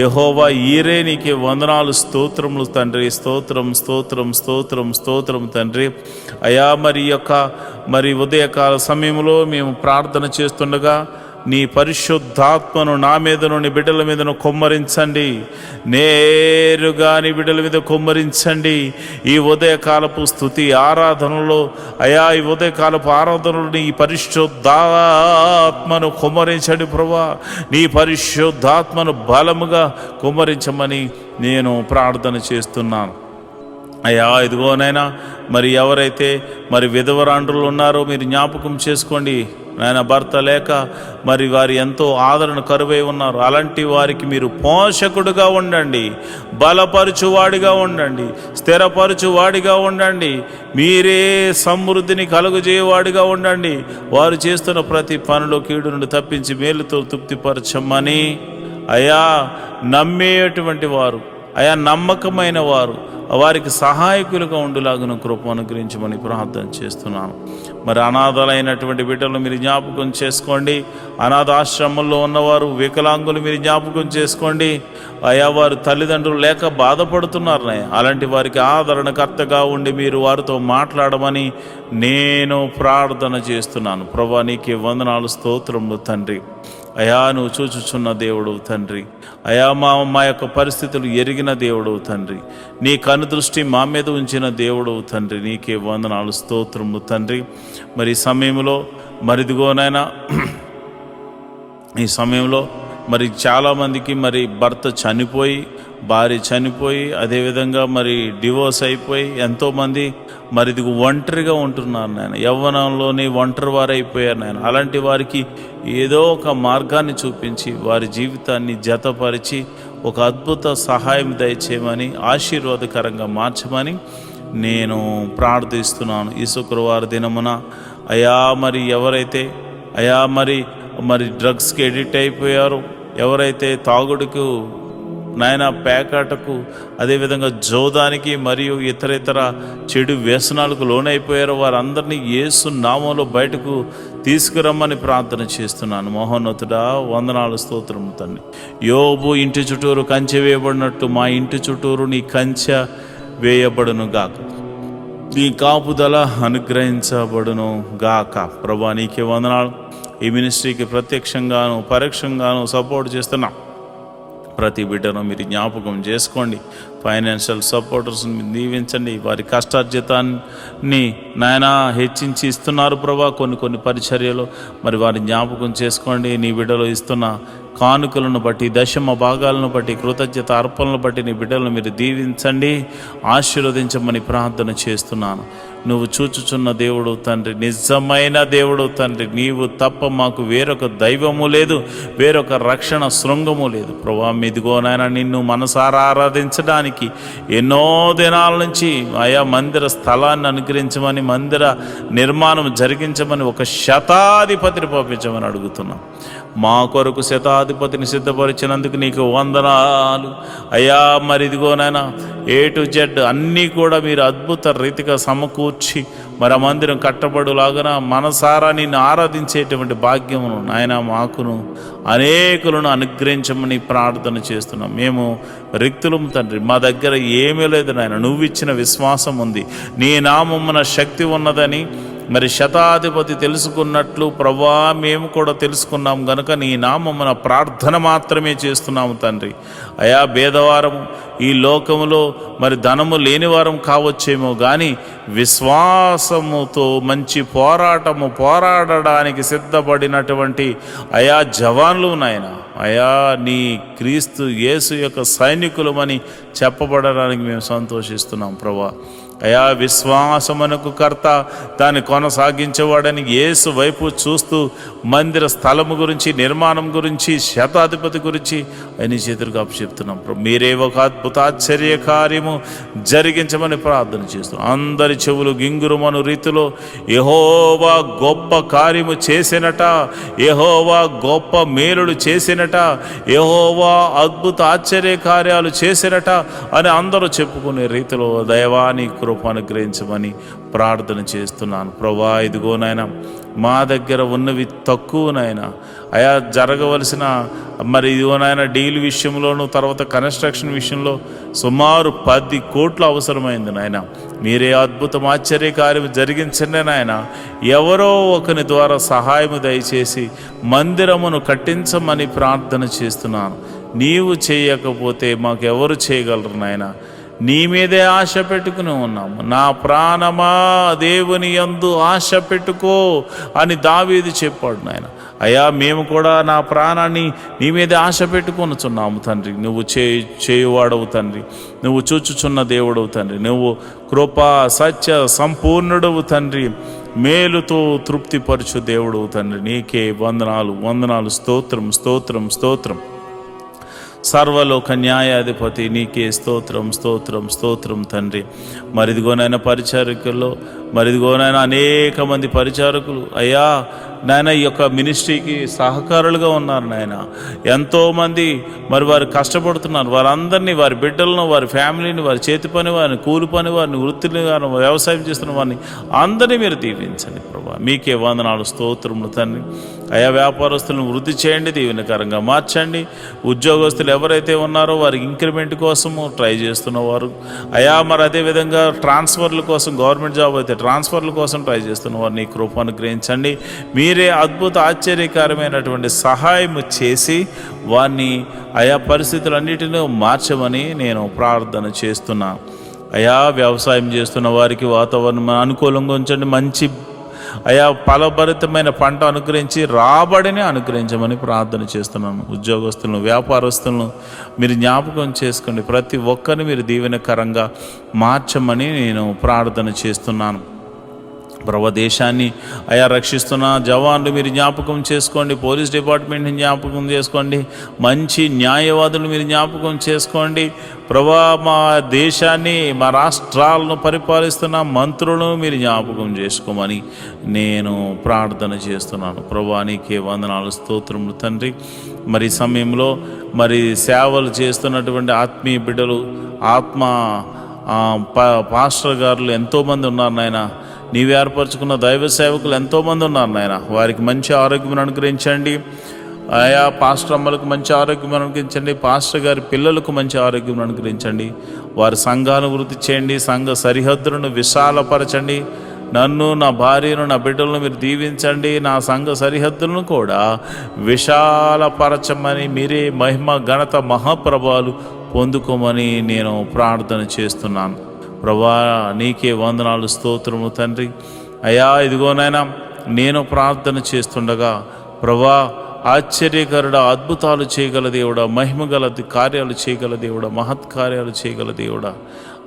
యెహోవా ఈరే, నీకే వందనాలు, స్తోత్రములు తండ్రి. స్తోత్రం తండ్రి. అయా మరి ఉదయకాల సమయంలో మేము ప్రార్థన చేస్తుండగా నీ పరిశుద్ధాత్మను నా మీదను నీ బిడ్డల మీదను కొమ్మరించండి. నేరుగా నీ బిడ్డల మీద కొమ్మరించండి. ఈ ఉదయకాలపు స్తుతి ఆరాధనలో అయా, ఈ ఉదయకాలపు ఆరాధనలో నీ పరిశుద్ధాత్మను కొమ్మరించండి ప్రభా. నీ పరిశుద్ధాత్మను బలముగా కొమ్మరించమని నేను ప్రార్థన చేస్తున్నాను అయ్యా. ఇదిగోనైనా మరి ఎవరైతే మరి విధవరాండ్రులు ఉన్నారో మీరు జ్ఞాపకం చేసుకోండి నాయన. భర్త లేక మరి వారు ఎంతో ఆదరణ కరువై ఉన్నారు. అలాంటి వారికి మీరు పోషకుడుగా ఉండండి, బలపరచువాడిగా ఉండండి, స్థిరపరచువాడిగా ఉండండి. మీరే సమృద్ధిని కలుగజేయవాడిగా ఉండండి. వారు చేస్తున్న ప్రతి పనిలో కీడు నుండి తప్పించి మేలుతో తృప్తిపరచమని అయా. నమ్మేటువంటి వారు అయా, నమ్మకమైన వారు, వారికి సహాయకులుగా ఉండులాగున కృప అనుగ్రహించమని ప్రార్థన చేస్తున్నాను. మరి అనాథలైనటువంటి బిడ్డలు మీరు జ్ఞాపకం చేసుకోండి. అనాథాశ్రమంలో ఉన్నవారు, వికలాంగులు మీరు జ్ఞాపకం చేసుకోండి అయా. వారు తల్లిదండ్రులు లేక బాధపడుతున్నారు. అలాంటి వారికి ఆదరణకర్తగా ఉండి మీరు వారితో మాట్లాడమని నేను ప్రార్థన చేస్తున్నాను. ప్రభా నీకే వందనాలు, స్తోత్రములు తండ్రి. అయా నువ్వు చూచుచున్న దేవుడవు తండ్రి. అయా మా యొక్క పరిస్థితులు ఎరిగిన దేవుడవు తండ్రి. నీ కనుదృష్టి మా మీద ఉంచిన దేవుడవు తండ్రి. నీకే వందనాలు, స్తోత్రములు తండ్రి. మరి ఈ సమయంలో మరిదిగోనైనా ఈ సమయంలో మరి చాలామందికి మరి భర్త చనిపోయి, భార్య చనిపోయి, అదేవిధంగా మరి డివోర్స్ అయిపోయి ఎంతోమంది మరి ఇది ఒంటరిగా ఉంటున్నారు నాయన. యవ్వనంలోని ఒంటరి వారైపోయారు నాయన. అలాంటి వారికి ఏదో ఒక మార్గాన్ని చూపించి వారి జీవితాన్ని జతపరిచి ఒక అద్భుత సహాయం దయచేయమని, ఆశీర్వాదకరంగా మార్చమని నేను ప్రార్థిస్తున్నాను. ఈ శుక్రవారం దినమున అయా మరి ఎవరైతే అయా మరి డ్రగ్స్కి ఎడిక్ట్ అయిపోయారో, ఎవరైతే తాగుడుకు నాయన, పేకాటకు, అదేవిధంగా జోదానికి మరియు ఇతర చెడు వ్యసనాలకు లోనైపోయారో వారందరినీ యేసు నామంలో బయటకు తీసుకురమ్మని ప్రార్థన చేస్తున్నాను. మహోన్నతుడా వందనాలు, స్తోత్రం తండ్రి. యోబు ఇంటి చుట్టూరు కంచె వేయబడినట్టు మా ఇంటి చుట్టూరు నీ కంచె వేయబడును గాక, నీ కాపుదల అనుగ్రహించబడును గాక. ప్రభా నీకే వందనాలు. ఈ మినిస్ట్రీకి ప్రత్యక్షంగాను పరోక్షంగాను సపోర్ట్ చేస్తున్నా ప్రతి బిడ్డను మీరు జ్ఞాపకం చేసుకోండి. ఫైనాన్షియల్ సపోర్టర్స్ని దీవించండి. వారి కష్టార్జితాన్ని నాయన హెచ్చించి ఇస్తున్నారు ప్రభా కొన్ని పరిచర్యలు. మరి వారి జ్ఞాపకం చేసుకోండి. నీ బిడ్డలు ఇస్తున్న కానుకలను బట్టి, దశమ భాగాలను బట్టి, కృతజ్ఞత అర్పణలను బట్టి నీ బిడ్డలను మీరు దీవించండి, ఆశీర్వదించమని ప్రార్థన చేస్తున్నాను. నువ్వు చూచుచున్న దేవుడు తండ్రి, నిజమైన దేవుడు తండ్రి. నీవు తప్ప మాకు వేరొక దైవము లేదు, వేరొక రక్షణ శృంగము లేదు ప్రభా. ఇదిగో నాయన నిన్ను మనసారా ఆరాధించడానికి ఎన్నో దినాల నుంచి ఆయా మందిర స్థలాన్ని అనుగ్రహించమని, మందిర నిర్మాణం జరిగించమని ఒక శతాధిపతిని పంపించమని అడుగుతున్నాం. మా కొరకు శతాధిపతిని సిద్ధపరిచినందుకు నీకు వందనాలు అయ్యా. మరి ఇదిగోనైనా A to Z అన్నీ కూడా మీరు అద్భుత రీతిగా సమకూర్చి మరి ఆ మందిరం కట్టబడులాగా మనసారా నిన్ను ఆరాధించేటువంటి భాగ్యమును నాయన మాకును అనేకులను అనుగ్రహించమని ప్రార్థన చేస్తున్నాం. మేము రిక్తులం తండ్రి, మా దగ్గర ఏమీ లేదు నాయన. నువ్వు ఇచ్చిన విశ్వాసం ఉంది, నీ నామమున శక్తి ఉన్నదని మరి శతాధిపతి తెలుసుకున్నట్లు ప్రభా మేము కూడా తెలుసుకున్నాం గనుక నీ నామమున ప్రార్థన మాత్రమే చేస్తున్నాము తండ్రి. అయా భేదవారము ఈ లోకములో మరి ధనము లేనివారం కావచ్చేమో కానీ విశ్వాసముతో మంచి పోరాడడానికి సిద్ధపడినటువంటి అయా జవాన్లు నాయన, అయా నీ క్రీస్తు యేసు యొక్క సైనికులమని చెప్పబడడానికి మేము సంతోషిస్తున్నాం ప్రభా. అయా విశ్వాసమునకు కర్త, దాన్ని కొనసాగించేవాడని యేసు వైపు చూస్తూ మందిర స్థలము గురించి, నిర్మాణం గురించి, శతాధిపతి గురించి అని చేతులకు అప్పచెప్తున్నాం. మీరే ఒక అద్భుతాశ్చర్య కార్యము జరిగించమని ప్రార్థన చేస్తున్నాం. అందరి చెవులు గింగురుమను రీతిలో యెహోవా గొప్ప కార్యము చేసినట, యెహోవా గొప్ప మేలులు చేసినట, యెహోవా అద్భుత ఆశ్చర్య కార్యాలు చేసినట అని అందరూ చెప్పుకునే రీతిలో దైవాన్ని కృప అనుగ్రహించమని ప్రార్థన చేస్తున్నాను ప్రభా. ఇదిగోనైనా మా దగ్గర ఉన్నవి తక్కువనైనా అయా జరగవలసిన మరి ఇదిగోనైనా డీల్ విషయంలోనూ తర్వాత కన్స్ట్రక్షన్ విషయంలో సుమారు 10 కోట్లు అవసరమైంది నాయన. మీరే అద్భుతం ఆశ్చర్య కార్యం జరిగించండి నాయన. ఎవరో ఒకని ద్వారా సహాయము దయచేసి మందిరమును కట్టించమని ప్రార్థన చేస్తున్నాను. నీవు చేయకపోతే మాకెవరు చేయగలరు నాయన. నీ మీదే ఆశ పెట్టుకుని ఉన్నాము. నా ప్రాణమా దేవుని యందు ఆశ పెట్టుకో అని దావీదు చెప్పాడు నాయన. అయ్యా మేము కూడా నా ప్రాణాన్ని నీ మీదే ఆశ పెట్టుకొనుచున్నాము తండ్రి. నువ్వు చేయువాడవు తండ్రి, నువ్వు చూచుచున్న దేవుడవు తండ్రి, నువ్వు కృపా సత్య సంపూర్ణుడవు తండ్రి, మేలుతో తృప్తిపరచు దేవుడవు తండ్రి. నీకే వందనాలు స్తోత్రం స్తోత్రం స్తోత్రం. సర్వలోక న్యాయాధిపతి నీకే స్తోత్రం తండ్రి. మరిదిగోనైనా పరిచారకుల్లో మరిదిగోనైనా అనేక మంది పరిచారకులు అయ్యా నాయన ఈ యొక్క మినిస్ట్రీకి సహకారులుగా ఉన్నారు నాయన. ఎంతోమంది మరి వారు కష్టపడుతున్నారు. వారందరినీ, వారి బిడ్డలను, వారి ఫ్యామిలీని, వారి చేతి పని వారిని, కూలి పని వారిని, వృత్తిని వారిని, వ్యవసాయం చేస్తున్న వారిని అందరినీ మీరు దీవించండి ప్రభా. మీకే వందనాలు స్తోత్రములు తండ్రి. అయా వ్యాపారస్తులను వృద్ధి చేయండి, దీవెనకరంగా మార్చండి. ఉద్యోగస్తులు ఎవరైతే ఉన్నారో వారికి ఇంక్రిమెంట్ కోసము ట్రై చేస్తున్నవారు అయా మరి అదేవిధంగా ట్రాన్స్ఫర్ల కోసం, గవర్నమెంట్ జాబ్ అయితే ట్రాన్స్ఫర్ల కోసం ట్రై చేస్తున్నవారు నీ కృపను గ్రహించండి. మీరే అద్భుత ఆశ్చర్యకరమైనటువంటి సహాయం చేసి వారిని ఆయా పరిస్థితులన్నిటినీ మార్చమని నేను ప్రార్థన చేస్తున్నాను. అయా వ్యవసాయం చేస్తున్న వారికి వాతావరణం అనుకూలంగా ఉంచండి. మంచి అయా ఫలభరితమైన పంట అనుగ్రహించి రాబడిని అనుగ్రహించమని ప్రార్థన చేస్తున్నాను. ఉద్యోగస్తులను, వ్యాపారస్తులను మీరు జ్ఞాపకం చేసుకోండి. ప్రతి ఒక్కరిని మీరు దీవెనకరంగా మార్చమని నేను ప్రార్థన చేస్తున్నాను. ప్రభు దేశాన్ని అయా రక్షిస్తున్న జవాన్లు మీరు జ్ఞాపకం చేసుకోండి. పోలీస్ డిపార్ట్మెంట్ని జ్ఞాపకం చేసుకోండి. మంచి న్యాయవాదులు మీరు జ్ఞాపకం చేసుకోండి. ప్రభా మా దేశాన్ని, మా రాష్ట్రాలను పరిపాలిస్తున్న మంత్రులను మీరు జ్ఞాపకం చేసుకోమని నేను ప్రార్థన చేస్తున్నాను. ప్రభా నీకే వందనాలు స్తోత్రములు తండ్రి. మరి సమయంలో మరి సేవలు చేస్తున్నటువంటి ఆత్మీయ బిడ్డలు, పాస్టర్ గారులు ఎంతోమంది ఉన్నారు నాయన. నీవు ఏర్పరచుకున్న దైవ సేవకులు ఎంతోమంది ఉన్నారు నాయన. వారికి మంచి ఆరోగ్యం అనుగ్రహించండి. ఆయా పాస్టర్ అమ్మలకు మంచి ఆరోగ్యం అనుగ్రహించండి. పాస్టర్ గారి పిల్లలకు మంచి ఆరోగ్యం అనుగ్రహించండి. వారి సంఘాలను వృద్ధి చేయండి. సంఘ సరిహద్దులను విశాలపరచండి. నన్ను, నా భార్యను, నా బిడ్డలను మీరు దీవించండి. నా సంఘ సరిహద్దులను కూడా విశాలపరచమని, మీరే మహిమ, ఘనత, మహాప్రభావాలు పొందుకోమని నేను ప్రార్థన చేస్తున్నాను. ప్రభా, నీకే వందనాలు, స్తోత్రము తండ్రి. అయ్యా, ఇదిగోనైనా నేను ప్రార్థన చేస్తుండగా ప్రభా, ఆశ్చర్యకరుడ, అద్భుతాలు చేయగల దేవుడా, మహిమగల కార్యాలు చేయగల దేవుడా, మహత్కార్యాలు చేయగల దేవుడా,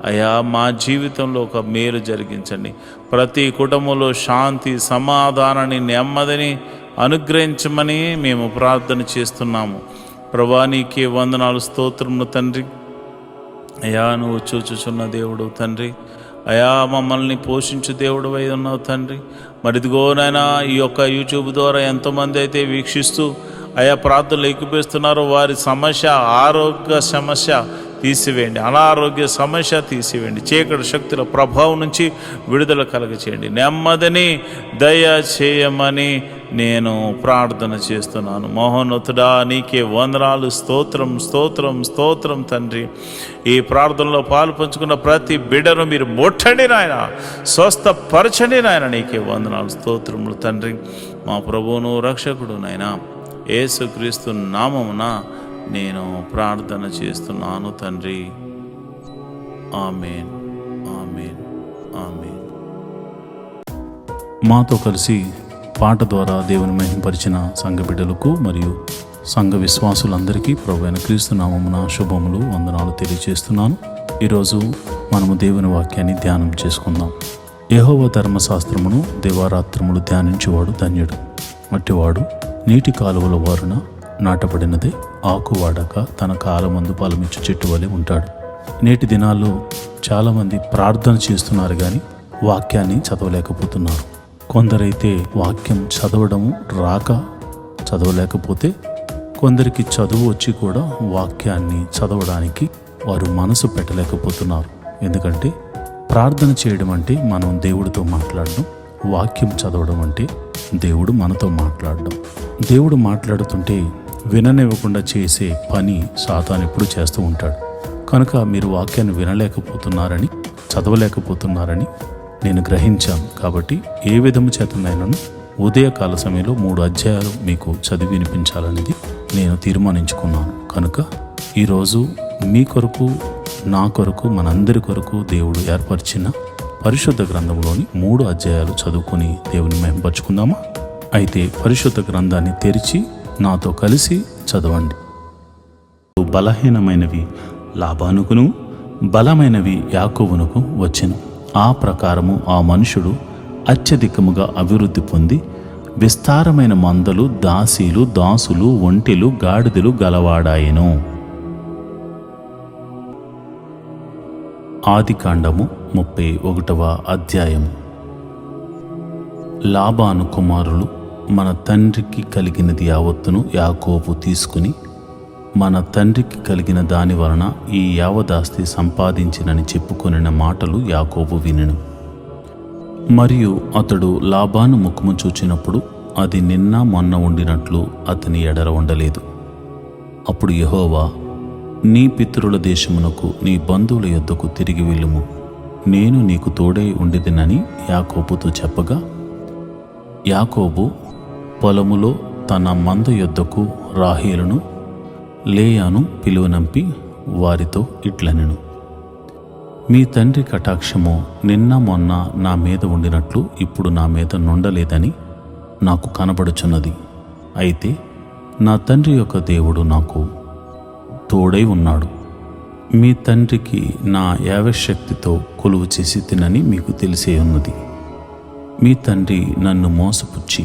అయ్యా మా జీవితంలో ఒక మేలు జరిగించండి. ప్రతి కుటుంబంలో శాంతి, సమాధానాన్ని, నెమ్మదిని అనుగ్రహించమని మేము ప్రార్థన చేస్తున్నాము. ప్రభా, నీకే వందనాలు, స్తోత్రములు తండ్రి. అయ్యా, నువ్వు చూచుచున్న దేవుడు తండ్రి. అయా, మమ్మల్ని పోషించు దేవుడు అయి ఉన్నావు తండ్రి. మరి ఇదిగోనైనా ఈ యొక్క యూట్యూబ్ ద్వారా ఎంతోమంది అయితే వీక్షిస్తూ అయా ప్రార్థనలు ఎక్కిపిస్తున్నారో వారి సమస్య, ఆరోగ్య సమస్య తీసివేయండి, అనారోగ్య సమస్య తీసివేయండి, చీకటి శక్తుల ప్రభావం నుంచి విడుదల కలగచేయండి, నెమ్మదిని దయ చేయమని నేను ప్రార్థన చేస్తున్నాను. మహోన్నతుడా, నీకే వందనాలు, స్తోత్రం స్తోత్రం స్తోత్రం తండ్రి. ఈ ప్రార్థనలో పాలు పంచుకున్న ప్రతి బిడ్డను మీరు ముట్టండి నాయన, స్వస్థపరచండి నాయన. నీకే వందనాలు, స్తోత్రములు తండ్రి. మా ప్రభువును రక్షకుడు నాయన యేసుక్రీస్తు నామమున నేను ప్రార్థన చేస్తున్నాను తండ్రి. ఆమేన్, ఆమేన్, ఆమేన్. మాతో కలిసి పాట ద్వారా దేవుని మహిమపరిచిన సంఘ బిడ్డలకు మరియు సంఘ విశ్వాసులందరికీ ప్రభువైన క్రీస్తు నామమున శుభములు, వందనాలు తెలియజేస్తున్నాను. ఈరోజు మనము దేవుని వాక్యాన్ని ధ్యానం చేసుకుందాం. యెహోవా ధర్మశాస్త్రమును దివారాత్రములు ధ్యానించేవాడు ధన్యుడు. అట్టివాడు నీటి కాలువల వారున నాటబడినదే, ఆకు వాడక తన కాలమందు ఫలమిచ్చు చెట్టు వలె ఉంటాడు. నేటి దినాల్లో చాలామంది ప్రార్థన చేస్తున్నారు కానీ వాక్యాన్ని చదవలేకపోతున్నారు. కొందరైతే వాక్యం చదవడము రాక చదవలేకపోతే, కొందరికి చదువు వచ్చి కూడా వాక్యాన్ని చదవడానికి వారు మనసు పెట్టలేకపోతున్నారు. ఎందుకంటే ప్రార్థన చేయడం అంటే మనం దేవుడితో మాట్లాడడం, వాక్యం చదవడం అంటే దేవుడు మనతో మాట్లాడడం. దేవుడు మాట్లాడుతుంటే విననివ్వకుండా చేసే పని సాతాను ఎప్పుడు చేస్తూ ఉంటాడు. కనుక మీరు వాక్యాన్ని వినలేకపోతున్నారని, చదవలేకపోతున్నారని నేను గ్రహించాను. కాబట్టి ఏ విధము చేతనైనాను ఉదయకాల సమయంలో 3 అధ్యాయాలు మీకు చదివి వినిపించాలనేది నేను తీర్మానించుకున్నాను. కనుక ఈరోజు మీ కొరకు, నా కొరకు, మనందరి కొరకు దేవుడు ఏర్పరిచిన పరిశుద్ధ గ్రంథంలోని 3 అధ్యాయాలు చదువుకొని దేవుని మహిమపరుచుకుందామా? అయితే పరిశుద్ధ గ్రంథాన్ని తెరిచి నాతో కలిసి చదవండి. బలహీనమైనవి లాబానుకును, బలమైనవి యాకోబునకు వచ్చెను. ఆ ప్రకారము ఆ మనుషుడు అత్యధికముగా అభివృద్ధి పొంది విస్తారమైన మందలు, దాసీలు, దాసులు, ఒంటెలు, గాడిదలు గలవాడాయెను. ఆదికాండము 31వ అధ్యాయము. లాబాను కుమారులు మన తండ్రికి కలిగినది యావత్తును యాకోబు తీసుకుని మన తండ్రికి కలిగిన దాని వలన ఈ యావదాస్తి సంపాదించినని చెప్పుకొనిన మాటలు యాకోబు వినెను. మరియు అతడు లాబాను ముఖము చూచినప్పుడు అది నిన్న మొన్న ఉండినట్లు అతని ఎడల ఉండలేదు. అప్పుడు యెహోవా, నీ పితరుల దేశమునకు, నీ బంధువుల యొద్దకు తిరిగి వెళ్ళుము, నేను నీకు తోడై ఉండిదినని యాకోబుతో చెప్పగా, యాకోబు పొలములో తన మంద యొద్దకు రాహేలును లేయాను పిలువనంపి వారితో ఇట్లనెను, మీ తండ్రి కటాక్షము నిన్న మొన్న నా మీద ఉండినట్లు ఇప్పుడు నా మీద నుండలేదని నాకు కనబడుచున్నది. అయితే నా తండ్రి యొక్క దేవుడు నాకు తోడై ఉన్నాడు. మీ తండ్రికి నా యావశక్తితో కొలువు చేసి తినని మీకు తెలిసే ఉన్నది. మీ తండ్రి నన్ను మోసపుచ్చి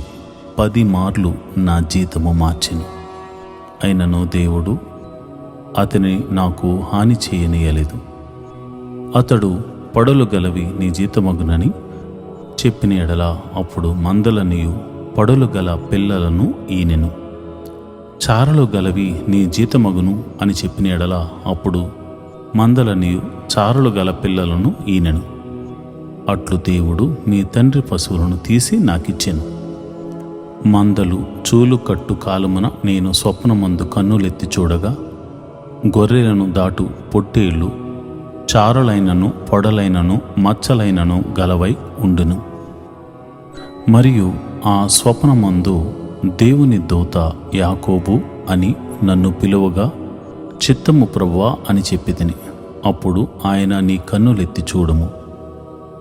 10 మార్లు నా జీతము మార్చెను. అయినను దేవుడు అతని నాకు హాని చేయనీయలేదు. అతడు పడలు గలవి నీ జీతమగునని చెప్పిన ఎడల అప్పుడు మందలనియు పడలు గల పిల్లలను ఈనెను. చారలు గలవి నీ జీతమగును అని చెప్పిన ఎడల అప్పుడు మందలనియు చారలు గల పిల్లలను ఈనెను. అట్లు దేవుడు మీ తండ్రి పశువులను తీసి నాకిచ్చెను. మందలు చూలు కట్టు కాలమున నేను స్వప్నమందు కన్నులెత్తి చూడగా గొర్రెలను దాటు పొట్టేళ్ళు చారలైనను పొడలైనను మచ్చలైనను గలవై ఉండును. మరియు ఆ స్వప్నమందు దేవుని దూత యాకోబు అని నన్ను పిలువగా, చిత్తము ప్రభువా అని చెప్పితిని. అప్పుడు ఆయన, నీ కన్నులెత్తి చూడుము,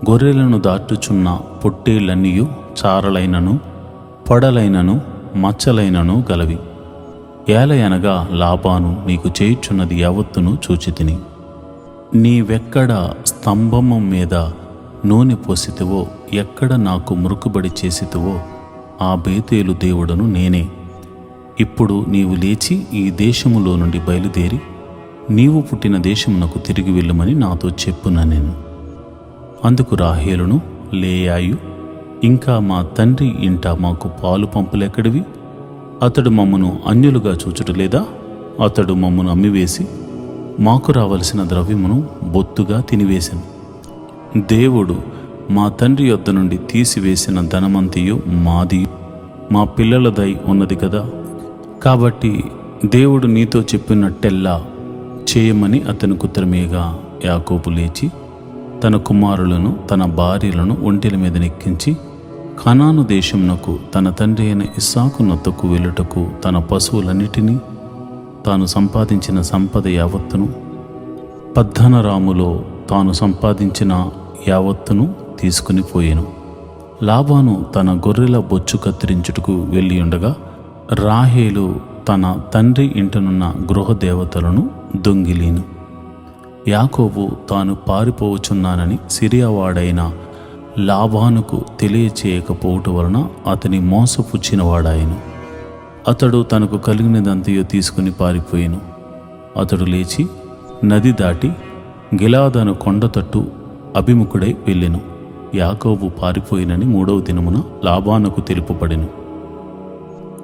గొర్రెలను దాటుచున్న పొట్టేళ్లన్నీయు చారలైనను పొడలైనను మచ్చలైనను గలవి. ఏలయనగా లాబాను నీకు చేయుచున్నది యావత్తును చూచితిని. నీవెక్కడ స్తంభము మీద నూనె పోసితివో, ఎక్కడ నాకు మురుకుబడి చేసితివో ఆ బేతేలు దేవుడను నేనే. ఇప్పుడు నీవు లేచి ఈ దేశములో నుండి బయలుదేరి నీవు పుట్టిన దేశమునకు తిరిగి వెళ్ళమని నాతో చెప్పుననెను. అందుకు రాహేలును లేయాయు, ఇంకా మా తండ్రి ఇంట మాకు పాలు పంపులెక్కడివి? అతడు మమ్మను అన్యులుగా చూచుటలేదా? అతడు మమ్మను అమ్మివేసి మాకు రావలసిన ద్రవ్యమును బొత్తుగా తినివేశను. దేవుడు మా తండ్రి యొద్ద నుండి తీసివేసిన ధనమంతియు మాది, మా పిల్లలదై ఉన్నది కదా. కాబట్టి దేవుడు నీతో చెప్పినట్టెల్లా చేయమని అతనికి ఉత్తరమేగా, యాకోబు లేచి తన కుమారులను తన భార్యలను ఒంటెల మీద నెక్కించి కనాను దేశమునకు తన తండ్రి అయిన ఇస్సాకు నొద్దకు వెళ్ళుటకు తన పశువులన్నిటినీ తాను సంపాదించిన సంపద యావత్తును, పద్దనరాములో తాను సంపాదించిన యావత్తును తీసుకుని పోయెను. లాబాను తన గొర్రెల బొచ్చు కత్తిరించుటకు వెళ్ళి ఉండగా రాహేలు తన తండ్రి ఇంటనున్న గృహదేవతలను దొంగిలీను. యాకోబు తాను పారిపోవచున్నానని సిరియావాడైన లాబానుకు తెలియచేయకపోవటం వలన అతని మోసపుచ్చినవాడాయను. అతడు తనకు కలిగినదంతయో తీసుకుని పారిపోయాను. అతడు లేచి నది దాటి గిలాదను కొండతట్టు అభిముఖుడై వెళ్ళెను. యాకోబు పారిపోయినని 3వ దినమున లాబానుకు తెలుపబడెను.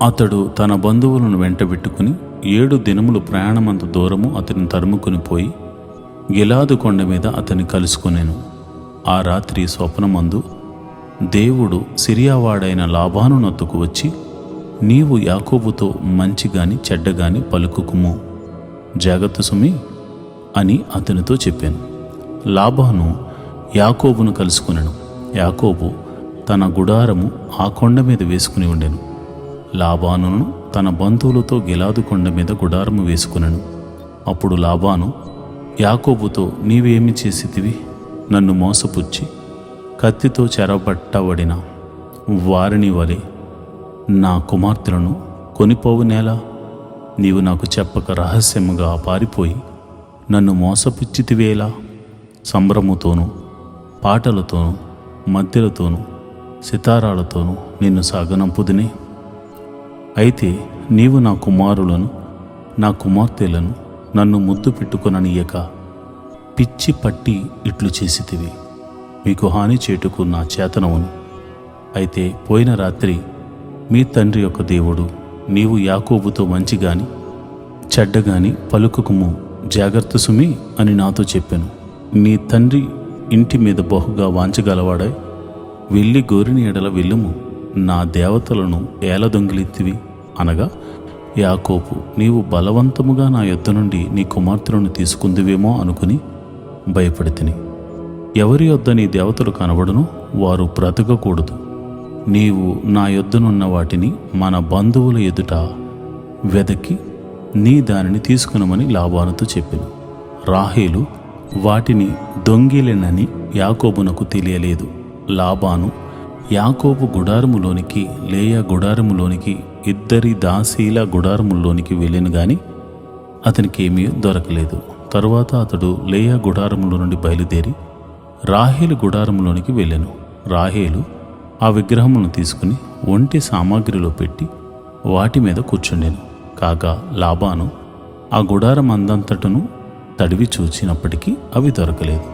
అతడు తన బంధువులను వెంటబెట్టుకుని 7 దినములు ప్రయాణమంత దూరము అతని తరుముకుని పోయి గిలాదు కొండ మీద అతన్ని కలుసుకొనెను. ఆ రాత్రి స్వప్నమందు దేవుడు సిరియావాడైన లాబాను నొద్దకు వచ్చి, నీవు యాకోబుతో మంచిగాని చెడ్డగాని పలుకుకుము, జాగ్రత్త సుమి అని అతనితో చెప్పాను. లాబాను యాకోబును కలుసుకొనెను. యాకోబు తన గుడారము ఆ కొండ మీద వేసుకుని ఉండెను. లాబానును తన బంధువులతో గిలాదు కొండ మీద గుడారము వేసుకునెను. అప్పుడు లాబాను యాకోబుతో, నీవేమి చేసితివి? నన్ను మోసపుచ్చి కత్తితో చెరబట్టబడిన వారిని వలె నా కుమార్తెలను కొనిపోవునేలా? నీవు నాకు చెప్పక రహస్యముగా పారిపోయి నన్ను మోసపుచ్చితివేలా? సంభ్రముతోనూ పాటలతోనూ మధ్యలతోనూ సితారాలతోనూ నిన్ను సాగనంపుదినే. అయితే నీవు నా కుమారులను నా కుమార్తెలను నన్ను ముద్దు పెట్టుకొననీయక పిచ్చి పట్టి ఇట్లు చేసితివి. మీకు హాని చేటుకు నా చేతనవును. అయితే పోయిన రాత్రి మీ తండ్రి యొక్క దేవుడు, నీవు యాకోబుతో మంచిగాని చెడ్డగాని పలుకుకుము, జాగ్రత్త సుమి అని నాతో చెప్పాను. నీ తండ్రి ఇంటి మీద బహుగా వాంచగలవాడై వెళ్ళి గోరిని ఎడల వెళ్ళుము, నా దేవతలను ఏల దొంగిలిత్తివి అనగా, యాకోబు, నీవు బలవంతముగా నా యొద్ద నుండి నీ కుమార్తెలను తీసుకుందివేమో అనుకుని భయపడితిని. ఎవరి యొద్ద నీ దేవతలు కనబడును వారు బ్రతకకూడదు. నీవు నా యొద్దనున్న వాటిని మన బంధువుల ఎదుట వెదకి నీ దానిని తీసుకునమని లాబానుతో చెప్పెను. రాహేలు వాటిని దొంగిలెనని యాకోబునకు తెలియలేదు. లాబాను యాకోబు గుడారములోనికి లేయా గుడారములోనికి ఇద్దరి దాసీల గుడారములోనికి వెళ్ళెను గాని అతనికి ఏమీ దొరకలేదు. తరువాత అతడు లేయా గుడారములో నుండి బయలుదేరి రాహేలు గుడారములోనికి వెళ్ళెను. రాహేలు ఆ విగ్రహమును తీసుకుని ఒంటి సామాగ్రిలో పెట్టి వాటి మీద కూర్చుండెను. కాగా లాబాను ఆ గుడారం అందంతటను తడివి చూచినప్పటికీ అవి దొరకలేదు.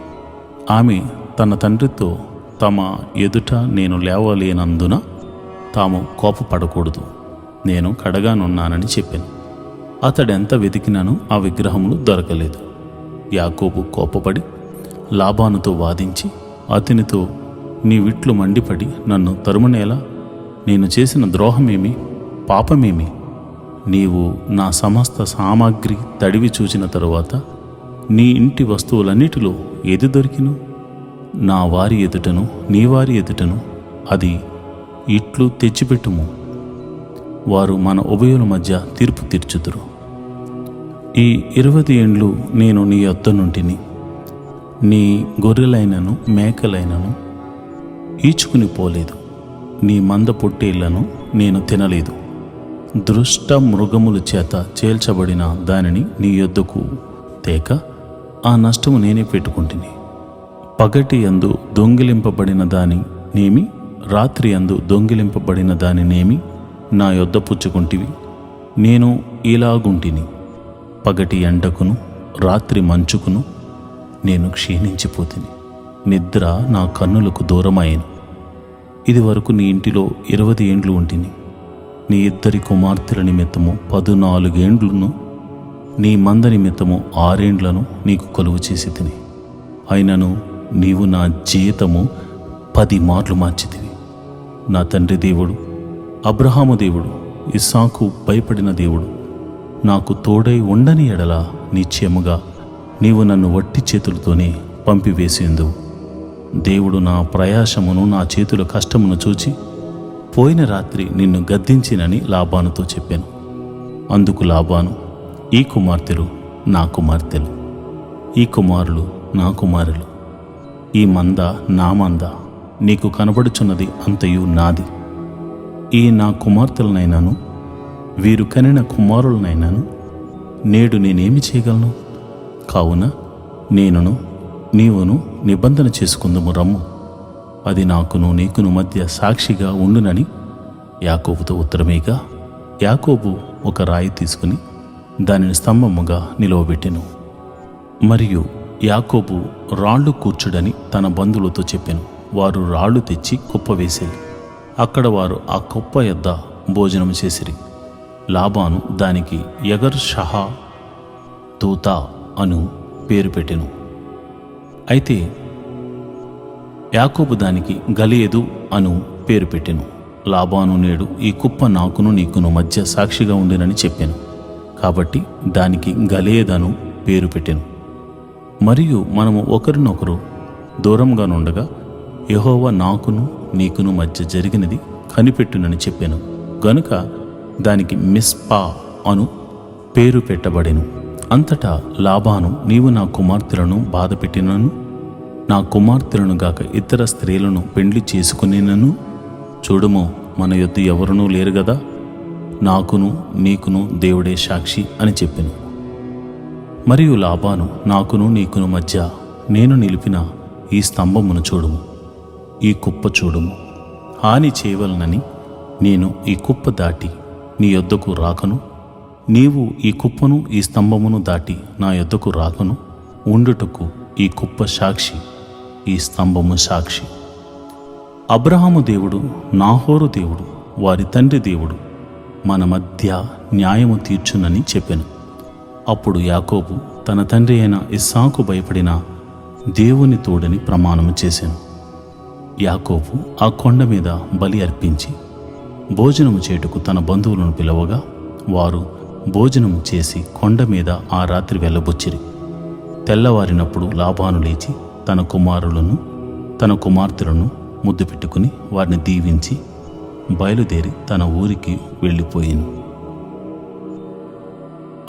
ఆమె తన తండ్రితో, తమ ఎదుట నేను లేవలేనందున తాము కోపపడకూడదు, నేను కడగానున్నానని చెప్పాను. అతడెంత వెతికినాను ఆ విగ్రహములు దొరకలేదు. యాకోబు కోపపడి లాబానుతో వాదించి అతనితో, నీ విట్లు మండిపడి నన్ను తరుమునేలా? నేను చేసిన ద్రోహమేమి, పాపమేమి? నీవు నా సమస్త సామాగ్రి తడివి చూచిన తరువాత నీ ఇంటి వస్తువులన్నిటిలో ఏది దొరికిను? నా వారి ఎదుటను నీ వారి ఎదుటను అది ఇట్లు తెచ్చిపెట్టుము, వారు మన ఉభయుల మధ్య తీర్పు తీర్చుదురు. ఈ 20 ఏండ్లు నేను నీ యొద్ద నుంటిని, నీ గొర్రెలైనను మేకలైనను ఈచుకుని పోలేదు, నీ మంద పొట్టేళ్లను నేను తినలేదు. దృష్ట మృగముల చేత చేల్చబడిన దానిని నీ యొద్దకు తేక ఆ నష్టము నేనే పెట్టుకుంటుని. పగటి యందు దొంగిలింపబడిన దానినేమి, రాత్రి యందు దొంగిలింపబడిన దానినేమి నా యొద్ద పుచ్చుకుంటివి. నేను ఇలాగుంటిని, పగటి ఎండకును రాత్రి మంచుకును నేను క్షీణించిపోతిని. నిద్ర నా కన్నులకు దూరమాయెను. ఇది వరకు నీ ఇంటిలో 20 ఏండ్లు ఉంటిని. నీ 2 కుమార్తెల నిమిత్తము 14 ఏండ్లను, నీ మంద నిమిత్తము 6 ఏండ్లను నీకు కొలువు చేసి తిని. అయినను నీవు నా జీతము 10 మార్లు మార్చితివి. నా తండ్రి దేవుడు, అబ్రహాము దేవుడు, ఇస్సాకు భయపడిన దేవుడు నాకు తోడై ఉండని ఎడల నిశ్చయముగా నీవు నన్ను వట్టి చేతులతోనే పంపివేసేందువు. దేవుడు నా ప్రయాసమును నా చేతుల కష్టమును చూచి పోయిన రాత్రి నిన్ను గద్దించినని లాబానుతో చెప్పాను. అందుకు లాబాను, ఈ కుమార్తెలు నా కుమార్తెలు, ఈ కుమారులు నా కుమారులు, ఈ మంద నా మంద, నీకు కనబడుచున్నది అంతయు నాది. ఈ నా కుమార్తెలనైనాను వీరు కనిన కుమారులనైనాను నేడు నేనేమి చేయగలను? కావున నేనును నీవును నిబంధన చేసుకుందుము రమ్ము, అది నాకును నీకును మధ్య సాక్షిగా ఉండునని యాకోబుతో ఉత్తరమేగా. యాకోబు ఒక రాయి తీసుకుని దానిని స్తంభముగా నిలవబెట్టెను. మరియు యాకోబు రాళ్ళు కూర్చుడని తన బంధువులతో చెప్పెను. వారు రాళ్ళు తెచ్చి కుప్ప వేసేది. అక్కడ వారు ఆ కుప్ప యొద్ద భోజనం చేసిరి. లాబాను దానికి యగర్ షహా దూతా అను పేరు పెట్టెను. అయితే యాకోబు దానికి గలియదు అను పేరు పెట్టెను. లాబాను నేడు ఈ కుప్ప నాకును నీకును మధ్య సాక్షిగా ఉండినని చెప్పాను. కాబట్టి దానికి గలియదను పేరు పెట్టెను. మరియు మనము ఒకరినొకరు దూరంగా నుండగా యెహోవా నాకును నీకును మధ్య జరిగినది కనిపెట్టునని చెప్పాను. గనుక దానికి మిస్పా అను పేరు పెట్టబడెను. అంతటా లాబాను, నీవు నా కుమార్తెలను బాధపెట్టినను, నా కుమార్తెలను గాక ఇతర స్త్రీలను పెండ్లి చేసుకునేనను చూడుము, మన యొద్ద ఎవరునూ లేరు గదా, నాకును నీకును దేవుడే సాక్షి అని చెప్పెను. మరియు లాబాను, నాకును నీకును మధ్య నేను నిలిపిన ఈ స్తంభమును చూడుము, ఈ కుప్ప చూడుము. హాని చేయవలనని నేను ఈ కుప్ప దాటి నీ యొద్దకు రాకను, నీవు ఈ కుప్పను ఈ స్తంభమును దాటి నా యొద్దకు రాకను. ఉండుటకు ఈ కుప్ప సాక్షి, ఈ స్తంభము సాక్షి. అబ్రహాము దేవుడు, నాహోరు దేవుడు, వారి తండ్రి దేవుడు మన మధ్య న్యాయము తీర్చునని చెప్పెను. అప్పుడు యాకోబు తన తండ్రి అయిన ఇస్సాకు భయపడిన దేవుని తోడని ప్రమాణము చేశాను. యాకోబు ఆ కొండ మీద బలి అర్పించి భోజనము చేయుటకు తన బంధువులను పిలవగా వారు భోజనము చేసి కొండ మీద ఆ రాత్రి వెళ్ళబొచ్చిరి. తెల్లవారినప్పుడు లాబాను లేచి తన కుమారులను తన కుమార్తెలను ముద్దు పెట్టుకుని వారిని దీవించి బయలుదేరి తన ఊరికి వెళ్ళిపోయాను.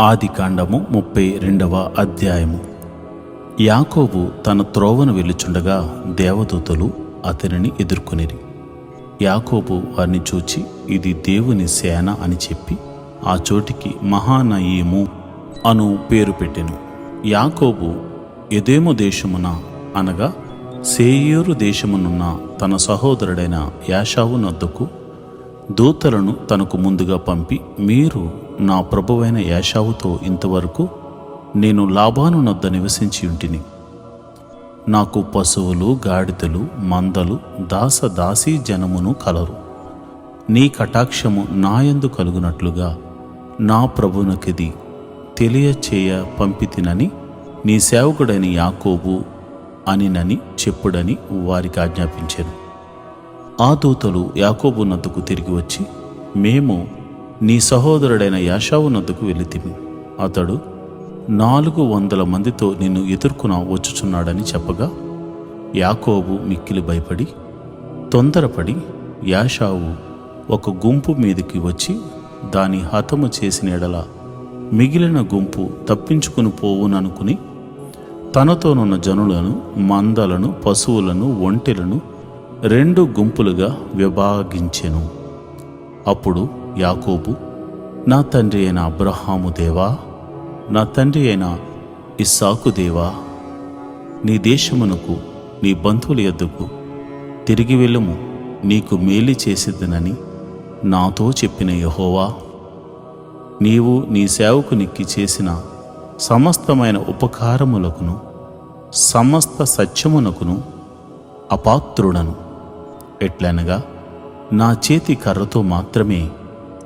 ఆదికాండము 32వ అధ్యాయము. యాకోబు తన త్రోవను వెళ్ళుచుండగా దేవదూతలు అతనిని ఎదుర్కొనిరి. యాకోబు వారిని చూచి ఇది దేవుని సేన అని చెప్పి ఆ చోటికి మహానయీము అను పేరు పెట్టెను. యాకోబు ఎదోము దేశమున అనగా సేయీరు దేశమునున్న తన సహోదరుడైన యాషావు నొద్దకు దూతలను తనకు ముందుగా పంపి, మీరు నా ప్రభువైన యాషావుతో ఇంతవరకు నేను లాబాను నొద్ద నివసించి ఉంటిని. నాకు పశువులు, గాడిదలు, మందలు, దాసదాసీ జనమును కలరు. నీ కటాక్షము నాయందు కలుగునట్లుగా నా ప్రభువునకిది తెలియచేయ పంపితినని నీ సేవకుడైన యాకోబు అనినని చెప్పుడని వారికి ఆజ్ఞాపించాను. ఆ దూతలు యాకోబు నద్దకు తిరిగి వచ్చి, మేము నీ సహోదరుడైన యాషావు నద్దకు వెళితిమి. అతడు 400 మందితో నిన్ను ఎదుర్కొన వచ్చుచున్నాడని చెప్పగా యాకోబు మిక్కిలి భయపడి తొందరపడి యాషావు ఒక గుంపు మీదికి వచ్చి దాని హతము చేసిన ఎడల మిగిలిన గుంపు తప్పించుకుని పోవుననుకుని తనతోనున్న జనులను, మందలను, పశువులను, ఒంటెలను 2 గుంపులుగా విభాగించెను. అప్పుడు యాకోబు, నా తండ్రి అయిన అబ్రహాము దేవా, నా తండ్రి అయిన ఇస్సాకు దేవా, నీ దేశమునకు, నీ బంధువుల యొద్దకు తిరిగి వెళ్ళుము, నీకు మేలు చేసేదనని నాతో చెప్పిన యెహోవా, నీవు నీ సేవకునికి చేసిన సమస్తమైన ఉపకారములకును సమస్త సత్యమునకును అపాత్రుడను. ఎట్లనగా నా చేతి కర్రతో మాత్రమే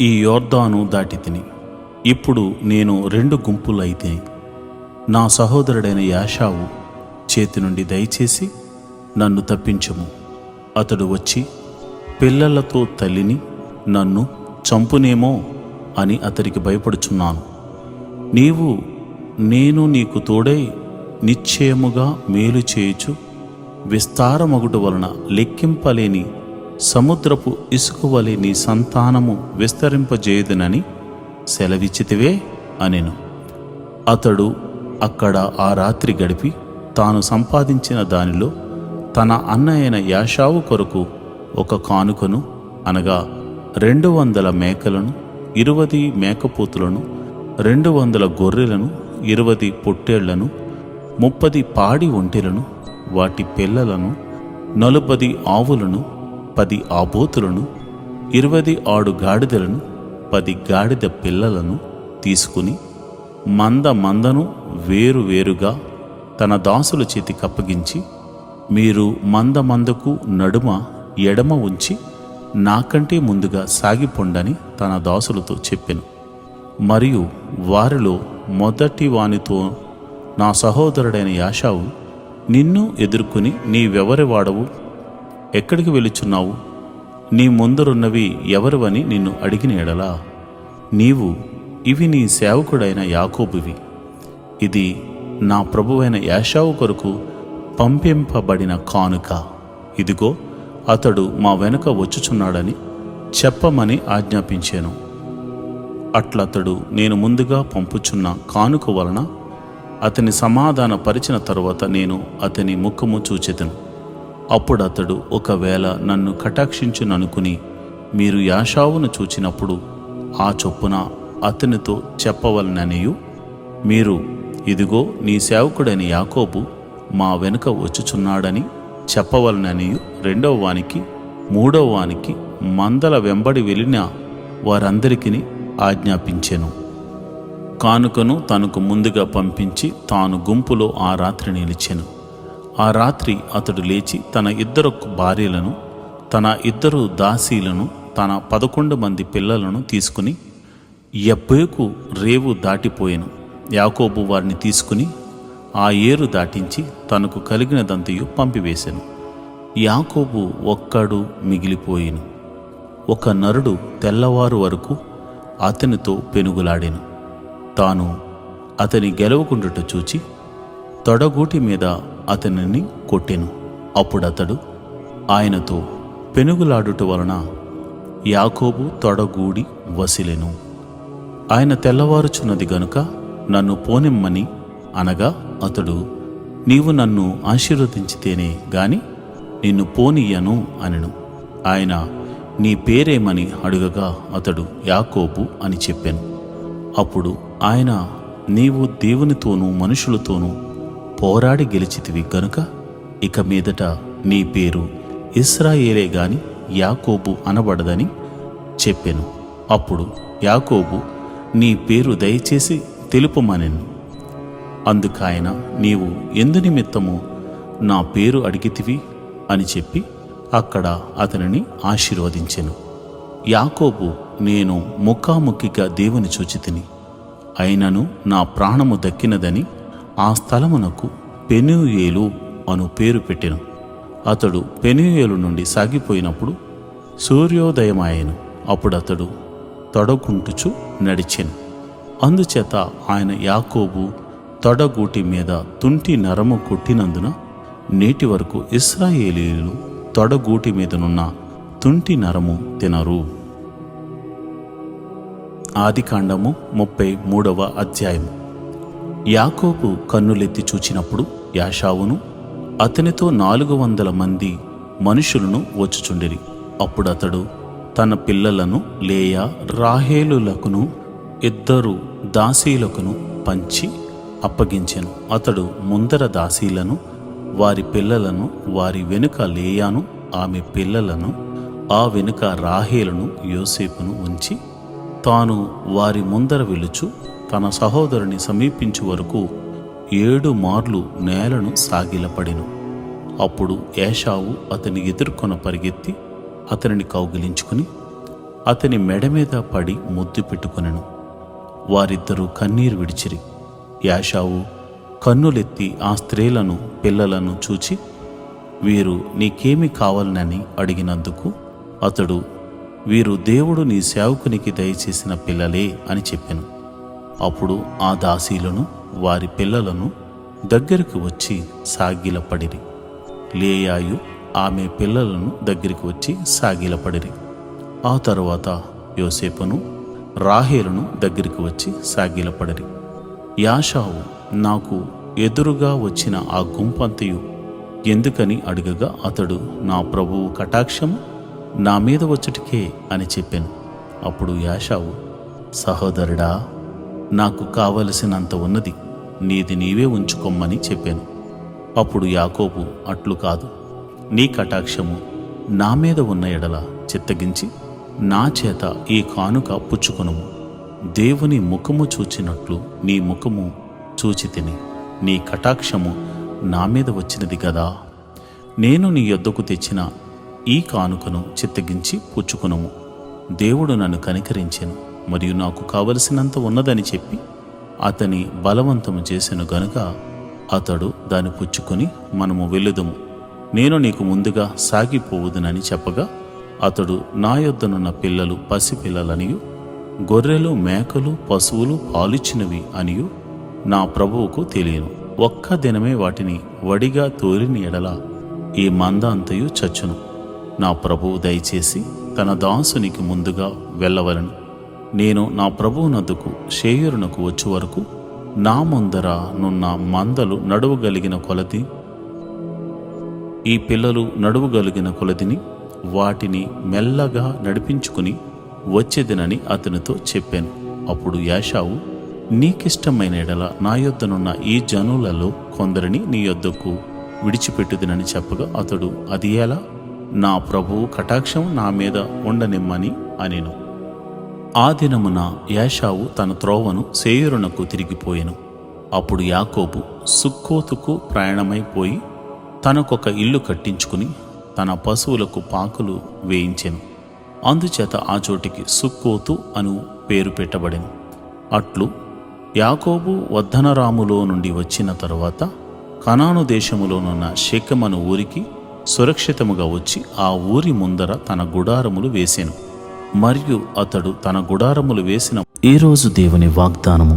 ఈ యోర్దాను దాటి తిని, ఇప్పుడు నేను 2 గుంపులైతే నా సహోదరుడైన యాషావు చేతి నుండి దయచేసి నన్ను తప్పించుము. అతడు వచ్చి పిల్లలతో తల్లిని నన్ను చంపునేమో అని అతడికి భయపడుచున్నాను. నేను నీకు తోడై నిశ్చయముగా మేలు చేయుచు విస్తారమగుడు వలన లెక్కింపలేని సముద్రపు ఇసుక వలె నీ సంతానము విస్తరింపజేయుదునని సెలవిచ్చితివే అనెను. అతడు అక్కడ ఆ రాత్రి గడిపి తాను సంపాదించిన దానిలో తన అన్న అయిన యాషావు కొరకు ఒక కానుకను, అనగా 200 మేకలను, 20 మేకపోతులను, 200 గొర్రెలను, 20 పొట్టేళ్లను, 30 పాడి ఒంటెలను, వాటి పిల్లలను, 40 ఆవులను, 10 ఆబోతులను, 20 ఆడు గాడిదలను, 10 గాడిద పిల్లలను తీసుకుని మందను వేరువేరుగా తన దాసుల చేతికి అప్పగించి, మీరు మందకు నడుమ ఎడమ ఉంచి నాకంటే ముందుగా సాగిపోండని తన దాసులతో చెప్పెను. మరియు వారిలో మొదటి వానితో, నా సహోదరుడైన యాషావు, నిన్ను ఎదుర్కొని నీవెవరి వాడవు, ఎక్కడికి వెళుచున్నావు, నీ ముందరున్నవి ఎవరివని నిన్ను అడిగిన ఎడలా, నీవు, ఇవి నీ సేవకుడైన యాకోబువి, ఇది నా ప్రభువైన యాషావు కొరకు పంపింపబడిన కానుక, ఇదిగో అతడు మా వెనుక వచ్చుచున్నాడని చెప్పమని ఆజ్ఞాపించాను. అట్లతడు నేను ముందుగా పంపుచున్న కానుక వలన అతని సమాధాన పరిచిన తరువాత నేను అతని ముఖము చూచెదను. అప్పుడు అతడు ఒకవేళ నన్ను కటాక్షించుననుకుని మీరు యాషావును చూచినప్పుడు ఆ చొప్పున అతనితో చెప్పవలననియు, మీరు, ఇదిగో నీ సేవకుడైన యాకోబు మా వెనుక వచ్చుచున్నాడని చెప్పవలననియు 2వ వానికి 3వ వానికి మందల వెంబడి వెళ్ళిన వారందరికీ ఆజ్ఞాపించెను. కానుకను తనకు ముందుగా పంపించి తాను గుంపులో ఆ రాత్రి నిలిచెను. ఆ రాత్రి అతడు లేచి తన 2 భార్యలను, తన 2 దాసీలను, తన 11 మంది పిల్లలను తీసుకుని యబ్బేకు రేవు దాటిపోయెను. యాకోబు వారిని తీసుకుని ఆ ఏరు దాటించి తనకు కలిగినదంతయు పంపివేశెను. యాకోబు ఒక్కడు మిగిలిపోయెను. ఒక నరుడు తెల్లవారు వరకు అతనితో పెనుగులాడెను. తాను అతని గెలవకుండుట చూచి తొడగూటి మీద అతనిని కొట్టెను. అప్పుడతడు ఆయనతో పెనుగులాడుట వలన యాకోబు తొడగూడి వసిలెను. ఆయన తెల్లవారుచున్నది గనుక నన్ను పోనిమ్మని అనగా, అతడు, నీవు నన్ను ఆశీర్వదించితేనే గాని నిన్ను పోనీయను అనెను. ఆయన, నీ పేరేమని అడుగగా అతడు యాకోబు అని చెప్పాను. అప్పుడు ఆయన, నీవు దేవునితోనూ మనుషులతోనూ పోరాడి గెలిచితివి గనుక ఇక మీదట నీ పేరు ఇశ్రాయేలే గాని యాకోబు అనబడదని చెప్పెను. అప్పుడు యాకోబు, నీ పేరు దయచేసి తెలుపుమనెను. అందుకాయన, నీవు ఎందు నిమిత్తము నా పేరు అడిగితివి అని చెప్పి అక్కడ అతనిని ఆశీర్వదించెను. యాకోబు, నేను ముఖాముఖిగా దేవుని చూచితిని, అయినను నా ప్రాణము దక్కినదని ఆ స్థలమునకు పెనూయేలు అను పేరు పెట్టెను. అతడు పెనూయేలు నుండి సాగిపోయినప్పుడు సూర్యోదయమాయెను. అప్పుడతడు తొడగుంటుచు నడిచెను. అందుచేత ఆయన యాకోబు తొడగూటి మీద తుంటి నరము కొట్టినందున నేటి వరకు ఇశ్రాయేలీయులు తొడగూటి మీదనున్న తుంటి నరము తినరు. ఆదికాండము 33వ అధ్యాయము. యాకోబు కన్నులెత్తి చూచినప్పుడు యాషావును అతనితో 400 మంది మనుషులను వచ్చుచుండిరి. అప్పుడతడు తన పిల్లలను లేయా రాహేలులకును 2 దాసీలకును పంచి అప్పగించెను. అతడు ముందర దాసీలను, వారి పిల్లలను, వారి వెనుక లేయాను ఆమె పిల్లలను, ఆ వెనుక రాహేలును యోసేపును ఉంచి తాను వారి ముందర వెలుచు తన సహోదరుని సమీపించు వరకు 7 మార్లు నేలను సాగిలపడెను. అప్పుడు ఏశావు అతని ఎదుర్కొన పరిగెత్తి అతనిని కౌగిలించుకుని అతని మెడ మీద పడి ముద్దు పెట్టుకొనెను. వారిద్దరూ కన్నీరు విడిచిరి. యాషావు కన్నులెత్తి ఆ స్త్రీలను పిల్లలను చూచి, వీరు నీకేమి కావాలనని అడిగినందుకు అతడు, వీరు దేవుడు నీ సేవకునికి దయచేసిన పిల్లలే అని చెప్పెను. అప్పుడు ఆ దాసీలను వారి పిల్లలను దగ్గరికి వచ్చి సాగిలపడిరి. లేయాయు ఆమె పిల్లలను దగ్గరికి వచ్చి సాగిలపడిరి. ఆ తరువాత యోసేపును రాహేలును దగ్గరికి వచ్చి సాగిలపడిరి. యాషావు నాకు ఎదురుగా వచ్చిన ఆ గుంపంతయు ఎందుకని అడుగగా అతడు, నా ప్రభువు కటాక్షము నా మీద వచ్చుటికే అని చెప్పాను. అప్పుడు యాషావు, సహోదరుడా, నాకు కావలసినంత ఉన్నది, నీది నీవే ఉంచుకొమ్మని చెప్పాను. అప్పుడు యాకోబు, అట్లు కాదు, నీ కటాక్షము నా మీద ఉన్న ఎడల చిత్తగించి నా చేత ఈ కానుక పుచ్చుకొనుము. దేవుని ముఖము చూచినట్లు నీ ముఖము చూచి తిని నీ కటాక్షము నా మీద వచ్చినది కదా. నేను నీ యొద్దకు తెచ్చిన ఈ కానుకను చిత్తగించి పుచ్చుకొనుము. దేవుడు నన్ను కనికరించెను మరియు నాకు కావలసినంత ఉన్నదని చెప్పి అతని బలవంతము చేసెను గనుక అతడు దాన్ని పుచ్చుకొని, మనము వెళ్ళుదుము, నేను నీకు ముందుగా సాగిపోవుదునని చెప్పగా అతడు, నా యొద్దనున్న పిల్లలు పసిపిల్లలనియు గొర్రెలు మేకలు పశువులు పాలిచ్చినవి అనియు నా ప్రభువుకు తెలియను. ఒక్క దినమే వాటిని వడిగా తోలిని ఎడల ఈ మంద అంతయు చచ్చును. నా ప్రభువు దయచేసి తన దాసునికి ముందుగా వెళ్ళవలను. నేను నా ప్రభువునద్దుకు షేయూరునకు వచ్చే వరకు నా ముందర నున్న మందలు నడువగలిగిన కొలది, ఈ పిల్లలు నడువగలిగిన కొలదిని వాటిని మెల్లగా నడిపించుకుని వచ్చేదినని అతనితో చెప్పాను. అప్పుడు యాషావు, నీకిష్టమైన ఎడల నా యొద్దనున్న ఈ జనులలో కొందరిని నీ యొద్దకు విడిచిపెట్టుదినని చెప్పగా అతడు, అది ఎలా? నా ప్రభువు కటాక్షం నా మీద ఉండనిమ్మని అనెను. ఆ దినమున యాషావు తన త్రోవను శేయూరునకు తిరిగిపోయెను. అప్పుడు యాకోబు సుక్కోతుకు ప్రయాణమైపోయి తనకొక ఇల్లు కట్టించుకుని తన పశువులకు పాకులు వేయించెను. అందుచేత ఆ చోటికి సుక్కోతు అను పేరు పెట్టబడెను. అట్లు యాకోబు వద్దనరాములో నుండి వచ్చిన తరువాత కనాను దేశములోనున్న షెకెమను ఊరికి సురక్షితముగా వచ్చి ఆ ఊరి ముందర తన గుడారములు వేసెను. మరియు అతడు తన గుడారములు వేసిన ఈరోజు దేవుని వాగ్దానము.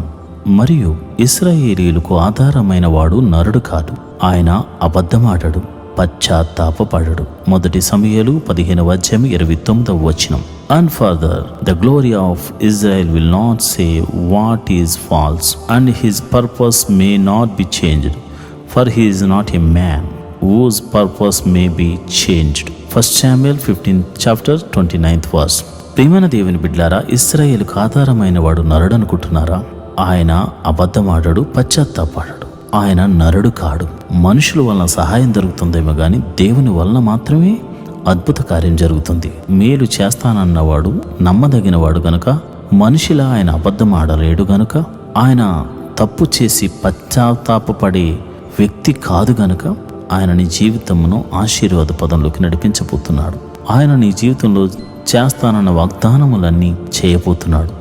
మరియు ఇశ్రాయేలీయులకు ఆధారమైన వాడు నరుడు కాదు, ఆయన అబద్ధమాడడు, పశ్చాత్తాపపడడు. 1 సమూయేలు 15:29. And further, the glory of Israel will not say what is false, and his purpose may not be changed, for he is not a man whose purpose may be changed. 1 Samuel 15:29. ప్రియమైన దేవుని బిడ్డలారా, ఇశ్రాయేలుకు ఆధారమైన వాడు నరుడు అనుకుంటున్నారా? ఆయన అబద్ధమాడడు, పశ్చాత్తాపడడు. ఆయన నరుడు కాడు. మనుషుల వలన సహాయం జరుగుతుందేమో కానీ దేవుని వలన మాత్రమే అద్భుత కార్యం జరుగుతుంది. మేలు చేస్తానన్నవాడు నమ్మదగినవాడు గనుక, మనిషిలా ఆయన అబద్ధం ఆడలేడు గనుక, ఆయన తప్పు చేసి పశ్చాత్తాపపడే వ్యక్తి కాదు గనుక ఆయన నీ జీవితమును ఆశీర్వాద పదంలోకి నడిపించబోతున్నాడు. ఆయన నీ జీవితంలో చేస్తానన్న వాగ్దానములన్నీ చేయబోతున్నాడు.